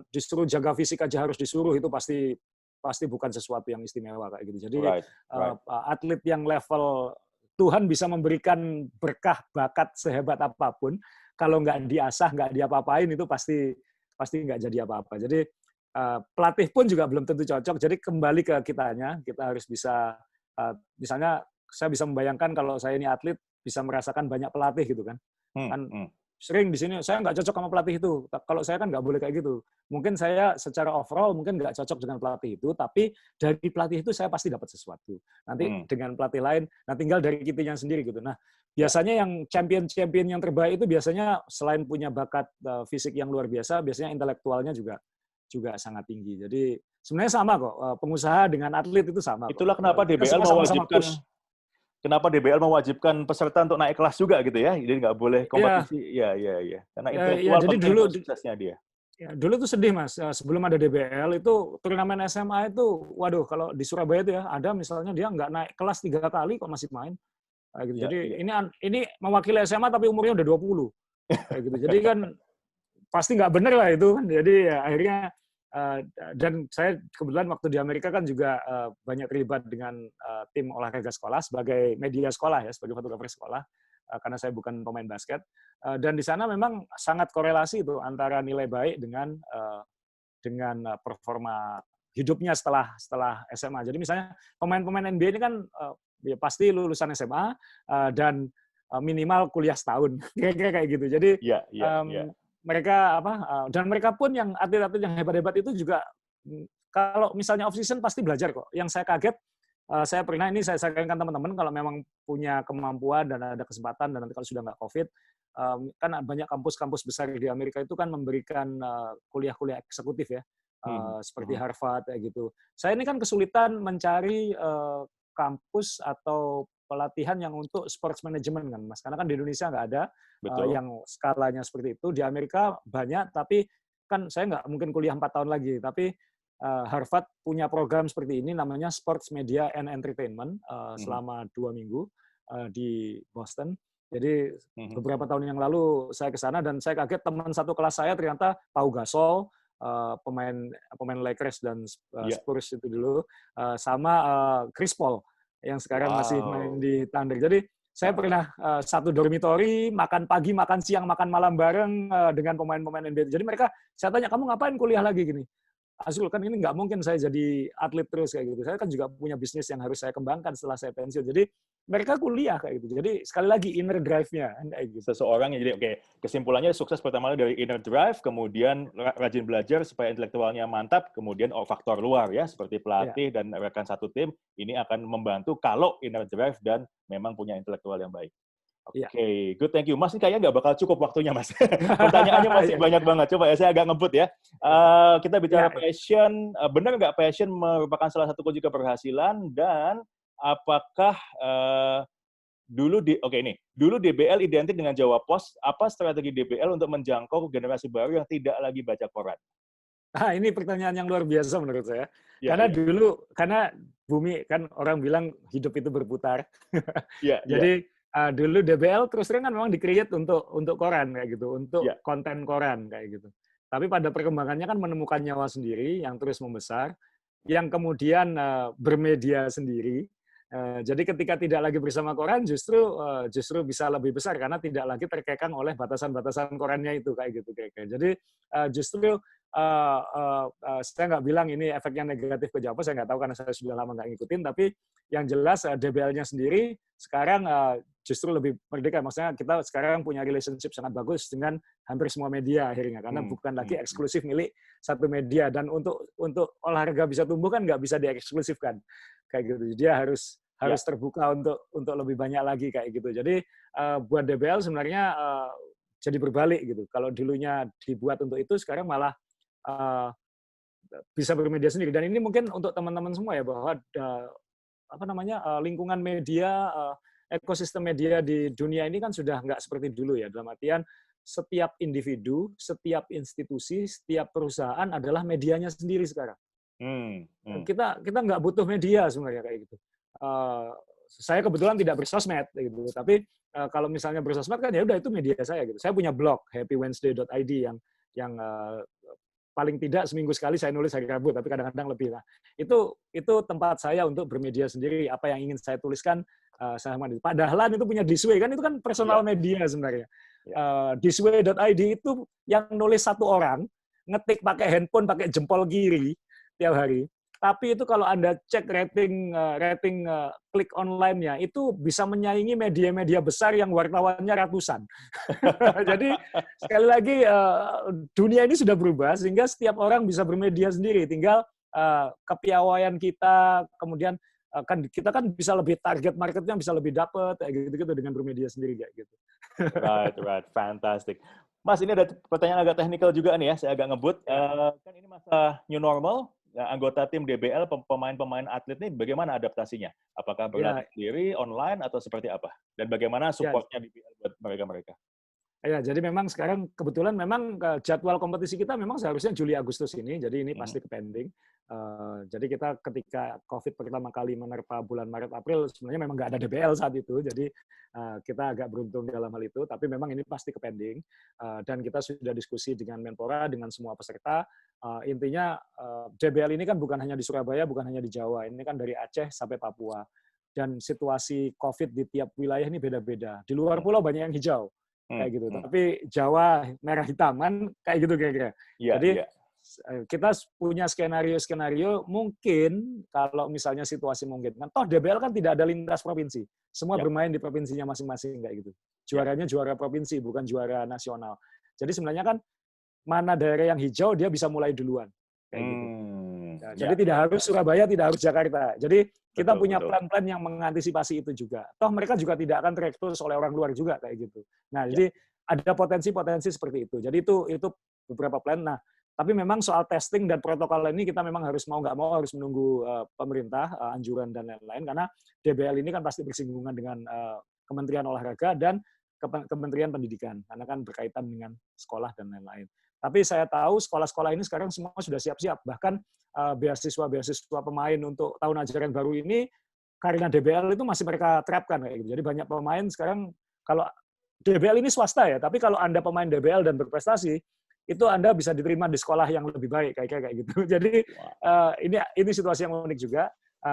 disuruh jaga fisik aja harus disuruh, itu pasti bukan sesuatu yang istimewa kayak gitu. Jadi atlet yang level Tuhan bisa memberikan berkah bakat sehebat apapun, kalau nggak diasah, nggak diapa-apain itu pasti pasti nggak jadi apa-apa. Jadi pelatih pun juga belum tentu cocok. Jadi kembali ke kitanya, kita harus bisa, misalnya saya bisa membayangkan kalau saya ini atlet bisa merasakan banyak pelatih gitu kan. Kan sering di sini saya nggak cocok sama pelatih itu. Kalau saya kan nggak boleh kayak gitu. Mungkin saya secara overall mungkin nggak cocok dengan pelatih itu, tapi dari pelatih itu saya pasti dapat sesuatu. Nanti dengan pelatih lain, nah tinggal dari kitanya sendiri gitu. Nah, biasanya yang champion yang terbaik itu biasanya selain punya bakat fisik yang luar biasa, biasanya intelektualnya juga sangat tinggi. Jadi sebenarnya sama kok, pengusaha dengan atlet itu sama. Itulah kok. kenapa DBL mewajibkan peserta untuk naik kelas juga gitu ya. Jadi nggak boleh kompetisi. Iya. Karena intelektual jadi penting dulu untuk suksesnya dia. Ya, dulu tuh sedih Mas, sebelum ada DBL itu turnamen SMA itu, waduh kalau di Surabaya itu ya ada misalnya dia nggak naik kelas 3 kali kok masih main. Kayak gitu. Jadi ini mewakili SMA tapi umurnya udah 20. Kayak gitu. Jadi kan pasti nggak bener lah itu kan. Jadi ya, akhirnya dan saya kebetulan waktu di Amerika kan juga banyak terlibat dengan tim olahraga sekolah sebagai media sekolah ya, sebagai fotografer sekolah karena saya bukan pemain basket. Dan di sana memang sangat korelasi itu antara nilai baik dengan performa hidupnya setelah SMA. Jadi misalnya pemain-pemain NBA ini kan ya pasti lulusan SMA dan minimal kuliah setahun, kira-kira kayak gitu. Jadi mereka dan mereka pun yang atlet-atlet yang hebat-hebat itu juga kalau misalnya off season pasti belajar kok. Yang saya kaget, saya pernah ini saya sarankan teman-teman kalau memang punya kemampuan dan ada kesempatan dan nanti kalau sudah nggak COVID, kan banyak kampus-kampus besar di Amerika itu kan memberikan kuliah-kuliah eksekutif ya, seperti Harvard kayak gitu. Saya ini kan kesulitan mencari kampus atau pelatihan yang untuk sports management kan, Mas. Karena kan di Indonesia nggak ada yang skalanya seperti itu. Di Amerika banyak, tapi kan saya nggak mungkin kuliah 4 tahun lagi. Tapi Harvard punya program seperti ini, namanya Sports Media and Entertainment, selama 2 minggu di Boston. Jadi beberapa tahun yang lalu saya ke sana dan saya kaget teman satu kelas saya ternyata Pau Gasol, pemain Lakers dan Spurs itu dulu, sama Chris Paul yang sekarang masih main di Thunder. Jadi saya pernah satu dormitory, makan pagi, makan siang, makan malam bareng dengan pemain-pemain NBA. Jadi mereka, saya tanya, kamu ngapain kuliah lagi gini? Azrul, kan ini nggak mungkin saya jadi atlet terus kayak gitu. Saya kan juga punya bisnis yang harus saya kembangkan setelah saya pensiun. Jadi mereka kuliah kayak gitu. Jadi sekali lagi inner drive-nya kayak gitu. Seseorang yang jadi kesimpulannya sukses pertama dari inner drive, kemudian rajin belajar supaya intelektualnya mantap, kemudian faktor luar ya seperti pelatih dan rekan satu tim ini akan membantu kalau inner drive dan memang punya intelektual yang baik. Oke, good, thank you. Mas, ini kayaknya nggak bakal cukup waktunya, Mas. Pertanyaannya masih banyak banget. Coba ya, saya agak ngebut ya. Kita bicara passion. Benar nggak passion merupakan salah satu kunci keberhasilan? Dan apakah dulu DBL identik dengan Jawa Pos. Apa strategi DBL untuk menjangkau generasi baru yang tidak lagi baca koran? Ini pertanyaan yang luar biasa menurut saya. Karena bumi kan orang bilang hidup itu berputar. Jadi dulu DBL terus terang kan memang di-create untuk koran kayak gitu, untuk konten koran kayak gitu. Tapi pada perkembangannya kan menemukan nyawa sendiri yang terus membesar, yang kemudian bermedia sendiri. Jadi ketika tidak lagi bersama koran justru bisa lebih besar karena tidak lagi terkekang oleh batasan-batasan korannya itu kayak gitu kayak. Jadi justru saya nggak bilang ini efeknya negatif ke Jawa, saya nggak tahu karena saya sudah lama nggak ngikutin, tapi yang jelas DBL-nya sendiri sekarang justru lebih merdeka. Maksudnya kita sekarang punya relationship sangat bagus dengan hampir semua media akhirnya, karena bukan lagi eksklusif milik satu media. Dan untuk olahraga bisa tumbuh kan nggak bisa dieksklusifkan kayak gitu. Dia harus terbuka untuk lebih banyak lagi kayak gitu. Jadi buat DBL sebenarnya jadi berbalik gitu. Kalau dulunya dibuat untuk itu, sekarang malah bisa bermedia sendiri. Dan ini mungkin untuk teman-teman semua ya, bahwa lingkungan media, ekosistem media di dunia ini kan sudah nggak seperti dulu ya. Dalam artian setiap individu, setiap institusi, setiap perusahaan adalah medianya sendiri sekarang. Kita nggak butuh media sebenarnya kayak gitu. Saya kebetulan tidak bersosmed gitu, tapi kalau misalnya bersosmed kan ya udah itu media saya gitu. Saya punya blog happywednesday.id yang paling tidak seminggu sekali saya nulis hari Rabu, tapi kadang-kadang lebih lah. Itu tempat saya untuk bermedia sendiri. Apa yang ingin saya tuliskan, saya mandi. Pak Dahlan itu punya Thisway, kan itu kan personal media sebenarnya. Thisway.id itu yang nulis satu orang, ngetik pakai handphone, pakai jempol kiri tiap hari. Tapi itu kalau Anda cek rating klik online-nya, itu bisa menyaingi media-media besar yang wartawannya ratusan. Jadi sekali lagi dunia ini sudah berubah sehingga setiap orang bisa bermedia sendiri. Tinggal kepiawaian kita, kemudian kan kita kan bisa lebih target marketnya bisa lebih dapat kayak gitu-gitu dengan bermedia sendiri kayak gitu. Right, fantastic. Mas, ini ada pertanyaan agak teknikal juga nih ya, saya agak ngebut. Kan ini masa new normal, ya, anggota tim DBL, pemain-pemain atlet ini bagaimana adaptasinya? Apakah berlatih sendiri, online, atau seperti apa? Dan bagaimana support-nya DBL buat mereka-mereka? Ya, jadi memang sekarang kebetulan memang jadwal kompetisi kita memang seharusnya Juli Agustus ini, jadi ini pasti ke pending. Jadi kita ketika COVID pertama kali menerpa bulan Maret April sebenarnya memang nggak ada DBL saat itu, jadi kita agak beruntung dalam hal itu. Tapi memang ini pasti ke pending dan kita sudah diskusi dengan Menpora dengan semua peserta. Intinya DBL ini kan bukan hanya di Surabaya, bukan hanya di Jawa, ini kan dari Aceh sampai Papua. Dan situasi COVID di tiap wilayah ini beda-beda. Di luar pulau banyak yang hijau. Kayak gitu. Tapi Jawa merah hitaman kayak gitu kira-kira. Jadi kita punya skenario mungkin kalau misalnya situasi memungkinkan. Toh DBL kan tidak ada lintas provinsi. Semua bermain di provinsinya masing-masing kayak gitu. Juaranya juara provinsi bukan juara nasional. Jadi sebenarnya kan mana daerah yang hijau dia bisa mulai duluan kayak gitu. Nah, jadi tidak harus Surabaya, tidak harus Jakarta. Jadi kita punya plan-plan yang mengantisipasi itu juga. Toh mereka juga tidak akan terekspos oleh orang luar juga kayak gitu. Nah, jadi ada potensi-potensi seperti itu. Jadi itu beberapa plan. Nah, tapi memang soal testing dan protokol ini kita memang harus mau nggak mau harus menunggu pemerintah, anjuran dan lain-lain. Karena DBL ini kan pasti bersinggungan dengan Kementerian Olahraga dan Kementerian Pendidikan. Karena kan berkaitan dengan sekolah dan lain-lain. Tapi saya tahu sekolah-sekolah ini sekarang semua sudah siap-siap. Bahkan beasiswa pemain untuk tahun ajaran baru ini karena DBL itu masih mereka terapkan kayak gitu. Jadi banyak pemain sekarang kalau DBL ini swasta ya, tapi kalau Anda pemain DBL dan berprestasi, itu Anda bisa diterima di sekolah yang lebih baik kayak gitu. Jadi ini situasi yang unik juga.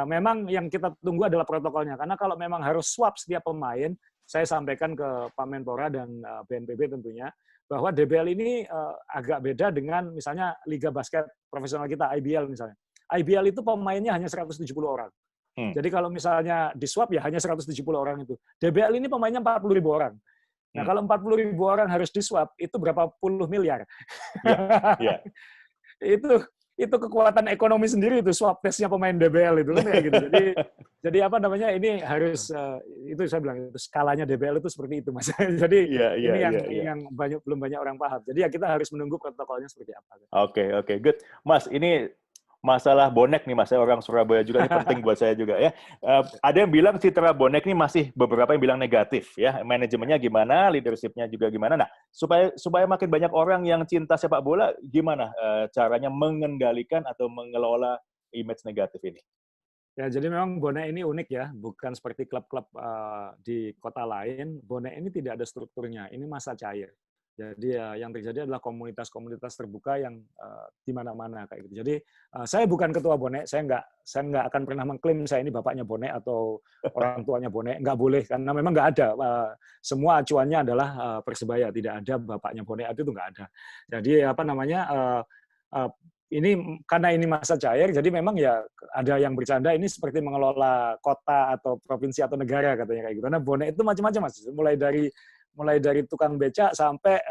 Memang yang kita tunggu adalah protokolnya karena kalau memang harus swab setiap pemain, saya sampaikan ke Pak Menpora dan BNPB tentunya bahwa DBL ini agak beda dengan misalnya Liga Basket Profesional kita, IBL misalnya. IBL itu pemainnya hanya 170 orang. Jadi kalau misalnya di swab ya hanya 170 orang itu. DBL ini pemainnya 40.000 orang. Nah kalau 40.000 orang harus di swab, itu berapa puluh miliar. Itu kekuatan ekonomi sendiri itu swab testnya pemain DBL itu kan kayak gitu. Jadi apa namanya ini harus itu saya bilang itu skalanya DBL itu seperti itu Mas. Jadi ini yang belum banyak orang paham. Jadi ya kita harus menunggu protokolnya seperti apa. Oke, good. Mas, ini masalah bonek nih Mas, orang Surabaya juga ini penting buat saya juga ya. Ada yang bilang citra bonek ini masih beberapa yang bilang negatif ya. Manajemennya gimana, leadership-nya juga gimana. Nah, supaya makin banyak orang yang cinta sepak bola, gimana caranya mengendalikan atau mengelola image negatif ini? Ya, jadi memang bonek ini unik ya, bukan seperti klub-klub di kota lain. Bonek ini tidak ada strukturnya, ini massa cair. Jadi yang terjadi adalah komunitas-komunitas terbuka yang di mana-mana kayak gitu. Jadi saya bukan ketua bonek, saya nggak akan pernah mengklaim saya ini bapaknya bonek atau orang tuanya bonek, nggak boleh karena memang nggak ada. Semua acuannya adalah Persebaya, tidak ada bapaknya bonek itu nggak ada. Jadi apa namanya? Ini karena ini masa cair, jadi memang ya ada yang bercanda ini seperti mengelola kota atau provinsi atau negara katanya kayak gitu. Karena bonek itu macam-macam Mas, mulai dari tukang becak sampai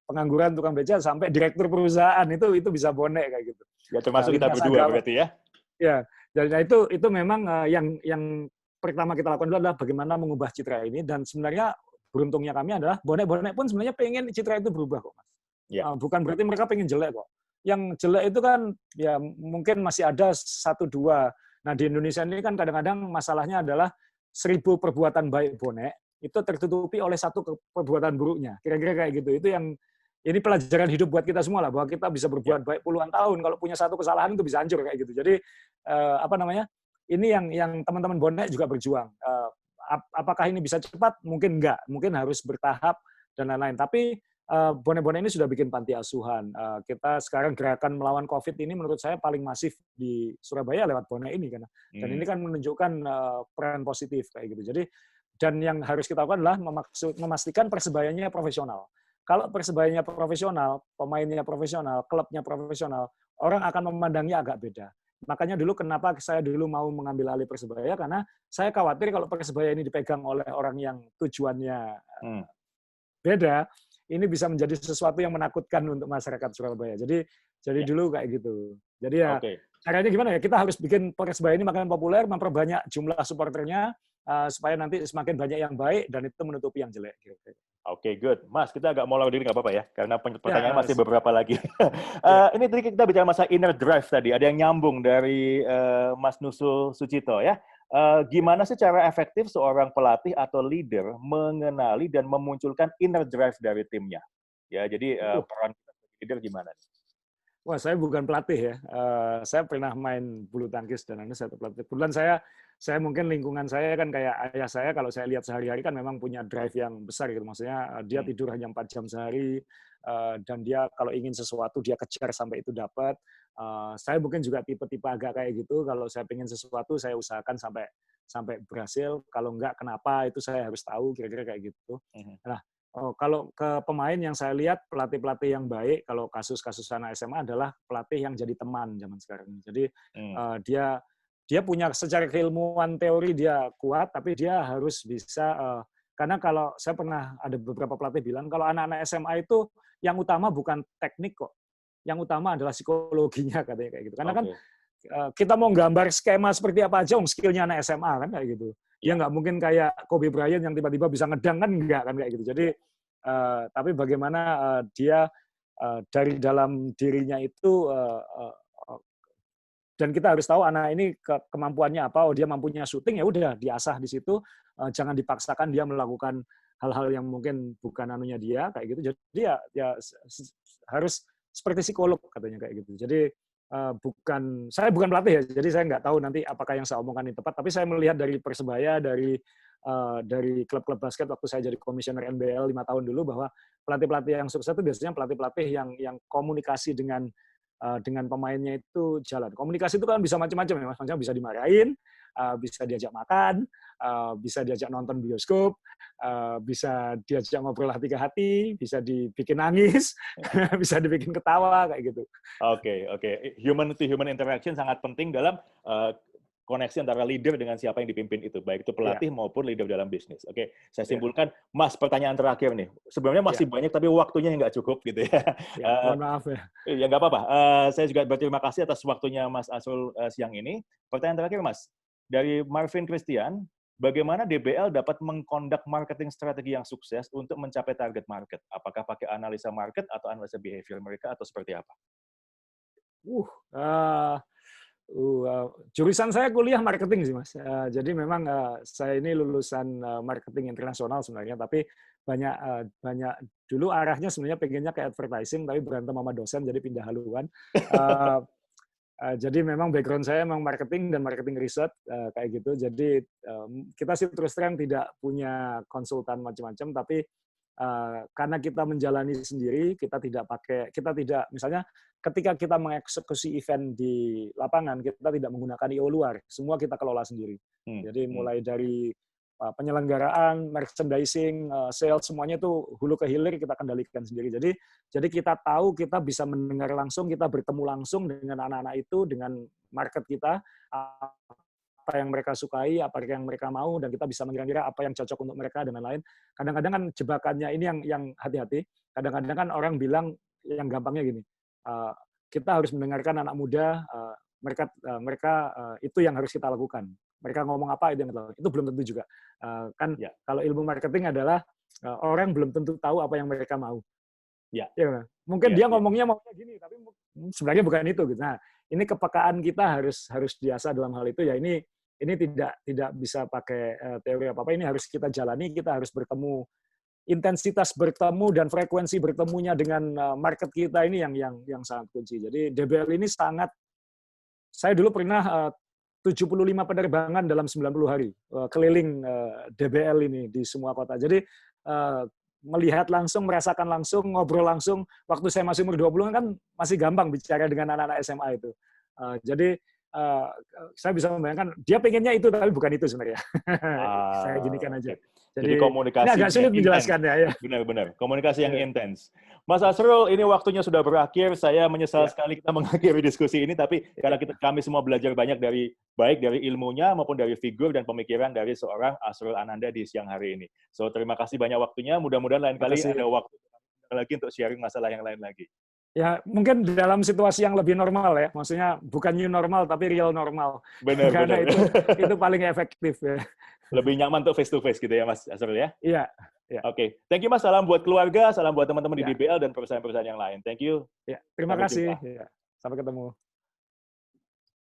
pengangguran tukang becak sampai direktur perusahaan itu bisa bonek kayak gitu. Ya termasuk kita berdua berarti ya. Ya, jadi itu memang yang pertama kita lakukan adalah bagaimana mengubah citra ini dan sebenarnya beruntungnya kami adalah bonek-bonek pun sebenarnya pengen citra itu berubah kok Mas. Ya. Bukan berarti mereka pengen jelek kok. Yang jelek itu kan ya mungkin masih ada 1-2. Nah di Indonesia ini kan kadang-kadang masalahnya adalah 1000 perbuatan baik bonek itu tertutupi oleh 1 perbuatan buruknya. Kira-kira kayak gitu. Itu yang ini pelajaran hidup buat kita semua lah bahwa kita bisa berbuat baik puluhan tahun kalau punya 1 kesalahan itu bisa hancur kayak gitu. Jadi apa namanya? Ini yang teman-teman bonek juga berjuang. Apakah ini bisa cepat? Mungkin enggak. Mungkin harus bertahap dan lain-lain. Tapi bonek-bonek ini sudah bikin panti asuhan. Kita sekarang gerakan melawan COVID ini menurut saya paling masif di Surabaya lewat bonek ini karena dan ini kan menunjukkan peran positif kayak gitu. Jadi dan yang harus kita lakukan adalah memastikan persebayanya profesional. kalau Persebayanya profesional, pemainnya profesional, klubnya profesional, orang akan memandangnya agak beda. Makanya dulu kenapa saya dulu mau mengambil alih Persebaya, karena saya khawatir kalau Persebaya ini dipegang oleh orang yang tujuannya beda, ini bisa menjadi sesuatu yang menakutkan untuk masyarakat Surabaya. Jadi Ya, dulu kayak gitu. Jadi ya oke. caranya gimana ya? Kita harus bikin Persebaya ini makin populer, memperbanyak jumlah supporternya supaya nanti semakin banyak yang baik dan itu menutupi yang jelek. Gitu. Oke, good. Mas, kita agak molor diri nggak apa-apa ya, karena pertanyaan Ya, masih beberapa lagi. ya. Ini tadi kita bicara masa inner drive tadi, ada yang nyambung dari Mas Nusul Sucito ya. Gimana sih cara efektif seorang pelatih atau leader mengenali dan memunculkan inner drive dari timnya? Ya, jadi peran kita sebagai leader gimana? Wah, saya bukan pelatih ya. Saya pernah main bulu tangkis dan satu pelatih. Kebetulan saya mungkin lingkungan saya kan kayak ayah saya. Kalau saya lihat sehari-hari kan memang punya drive yang besar gitu. Maksudnya dia tidur hanya 4 jam sehari dan dia kalau ingin sesuatu dia kejar sampai itu dapat. Saya mungkin juga tipe-tipe agak kayak gitu. Kalau saya ingin sesuatu saya usahakan sampai berhasil. Kalau enggak kenapa itu saya harus tahu kira-kira kayak gitu. Nah, kalau ke pemain yang saya lihat pelatih-pelatih yang baik kalau kasus-kasus anak SMA adalah pelatih yang jadi teman zaman sekarang. Jadi dia punya secara keilmuan teori dia kuat, tapi dia harus bisa karena kalau saya pernah ada beberapa pelatih bilang kalau anak-anak SMA itu yang utama bukan teknik kok, yang utama adalah psikologinya katanya kayak gitu. Karena kan kita mau gambar skema seperti apa aja, skillnya anak SMA kan kayak gitu. Dia nggak mungkin kayak Kobe Bryant yang tiba-tiba bisa ngedang kan enggak kan kayak gitu. Jadi tapi bagaimana dia dari dalam dirinya itu dan kita harus tahu anak ini kemampuannya apa. Oh dia mampunya syuting ya udah diasah di situ. Jangan dipaksakan dia melakukan hal-hal yang mungkin bukan anunya dia kayak gitu. Jadi ya harus seperti psikolog katanya kayak gitu. Jadi saya bukan pelatih ya, jadi saya nggak tahu nanti apakah yang saya omongkan ini tepat. Tapi saya melihat dari Persebaya, dari klub-klub basket waktu saya jadi komisioner NBL 5 tahun dulu bahwa pelatih-pelatih yang sukses itu biasanya pelatih-pelatih yang komunikasi dengan pemainnya itu jalan. Komunikasi itu kan bisa macam-macam ya, Mas. Macam bisa dimarahin, bisa diajak makan, bisa diajak nonton bioskop, bisa diajak ngobrol hati ke hati, bisa dibikin nangis, bisa dibikin ketawa kayak gitu. Oke. Human to human interaction sangat penting dalam koneksi antara leader dengan siapa yang dipimpin itu, baik itu pelatih maupun leader dalam bisnis. Oke, saya simpulkan, Mas, pertanyaan terakhir nih. Sebenarnya masih banyak, tapi waktunya nggak cukup gitu ya. Mohon maaf ya. Ya nggak apa-apa. Saya juga berterima kasih atas waktunya Mas Asrul siang ini. Pertanyaan terakhir, Mas. Dari Marvin Christian, bagaimana DBL dapat mengkondak marketing strategi yang sukses untuk mencapai target market? Apakah pakai analisa market atau analisa behavior mereka atau seperti apa? Jurusan saya kuliah marketing sih, Mas. Jadi memang saya ini lulusan marketing internasional sebenarnya, tapi banyak dulu arahnya sebenarnya pengennya ke advertising, tapi berantem sama dosen jadi pindah haluan. Jadi memang background saya memang marketing dan marketing riset kayak gitu. Jadi kita sih terus terang tidak punya konsultan macam-macam, tapi karena kita menjalani sendiri, kita tidak misalnya ketika kita mengeksekusi event di lapangan, kita tidak menggunakan IO luar, semua kita kelola sendiri. Jadi mulai dari penyelenggaraan, merchandising, sales, semuanya itu hulu ke hilir kita kendalikan sendiri. Jadi kita tahu, kita bisa mendengar langsung, kita bertemu langsung dengan anak-anak itu, dengan market kita, apa yang mereka sukai, apa yang mereka mau, dan kita bisa mengira-ngira apa yang cocok untuk mereka, dan lain-lain. Kadang-kadang kan jebakannya ini yang hati-hati. Kadang-kadang kan orang bilang, yang gampangnya gini, kita harus mendengarkan anak muda, mereka itu yang harus kita lakukan. Mereka ngomong apa, itu yang kita lakukan. Itu belum tentu juga. Kalau ilmu marketing adalah, orang belum tentu tahu apa yang mereka mau. Ya, mungkin dia ngomongnya maunya gini, tapi sebenarnya bukan itu. Nah, ini kepekaan kita harus diasah dalam hal itu. Ya ini tidak bisa pakai teori apa-apa. Ini harus kita jalani. Kita harus bertemu, intensitas bertemu dan frekuensi bertemunya dengan market kita ini yang sangat kunci. Jadi DBL ini saya dulu pernah 75 penerbangan dalam 90 hari keliling DBL ini di semua kota. Jadi melihat langsung, merasakan langsung, ngobrol langsung. Waktu saya masih umur 20 kan masih gampang bicara dengan anak-anak SMA itu. Jadi saya bisa membayangkan dia pengennya itu tapi bukan itu sebenarnya. Saya ginikan aja. Jadi komunikasi ini agak sulit menjelaskan ya. Benar-benar, komunikasi yang intens. Mas Asrul, ini waktunya sudah berakhir. Saya menyesal sekali kita mengakhiri diskusi ini, tapi karena kami semua belajar banyak baik dari ilmunya maupun dari figur dan pemikiran dari seorang Asrul Ananda di siang hari ini. So, terima kasih banyak waktunya. Mudah-mudahan lain kali ada waktu lagi untuk sharing masalah yang lain lagi. Ya, mungkin dalam situasi yang lebih normal ya. Maksudnya bukan new normal, tapi real normal. Benar. Karena itu paling efektif ya. Lebih nyaman untuk face to face gitu ya Mas Asrul ya? Iya. Ya. Oke. Thank you Mas, salam buat keluarga, salam buat teman-teman di DBL dan perusahaan-perusahaan yang lain. Thank you. Ya, terima kasih. Ya. Sampai ketemu.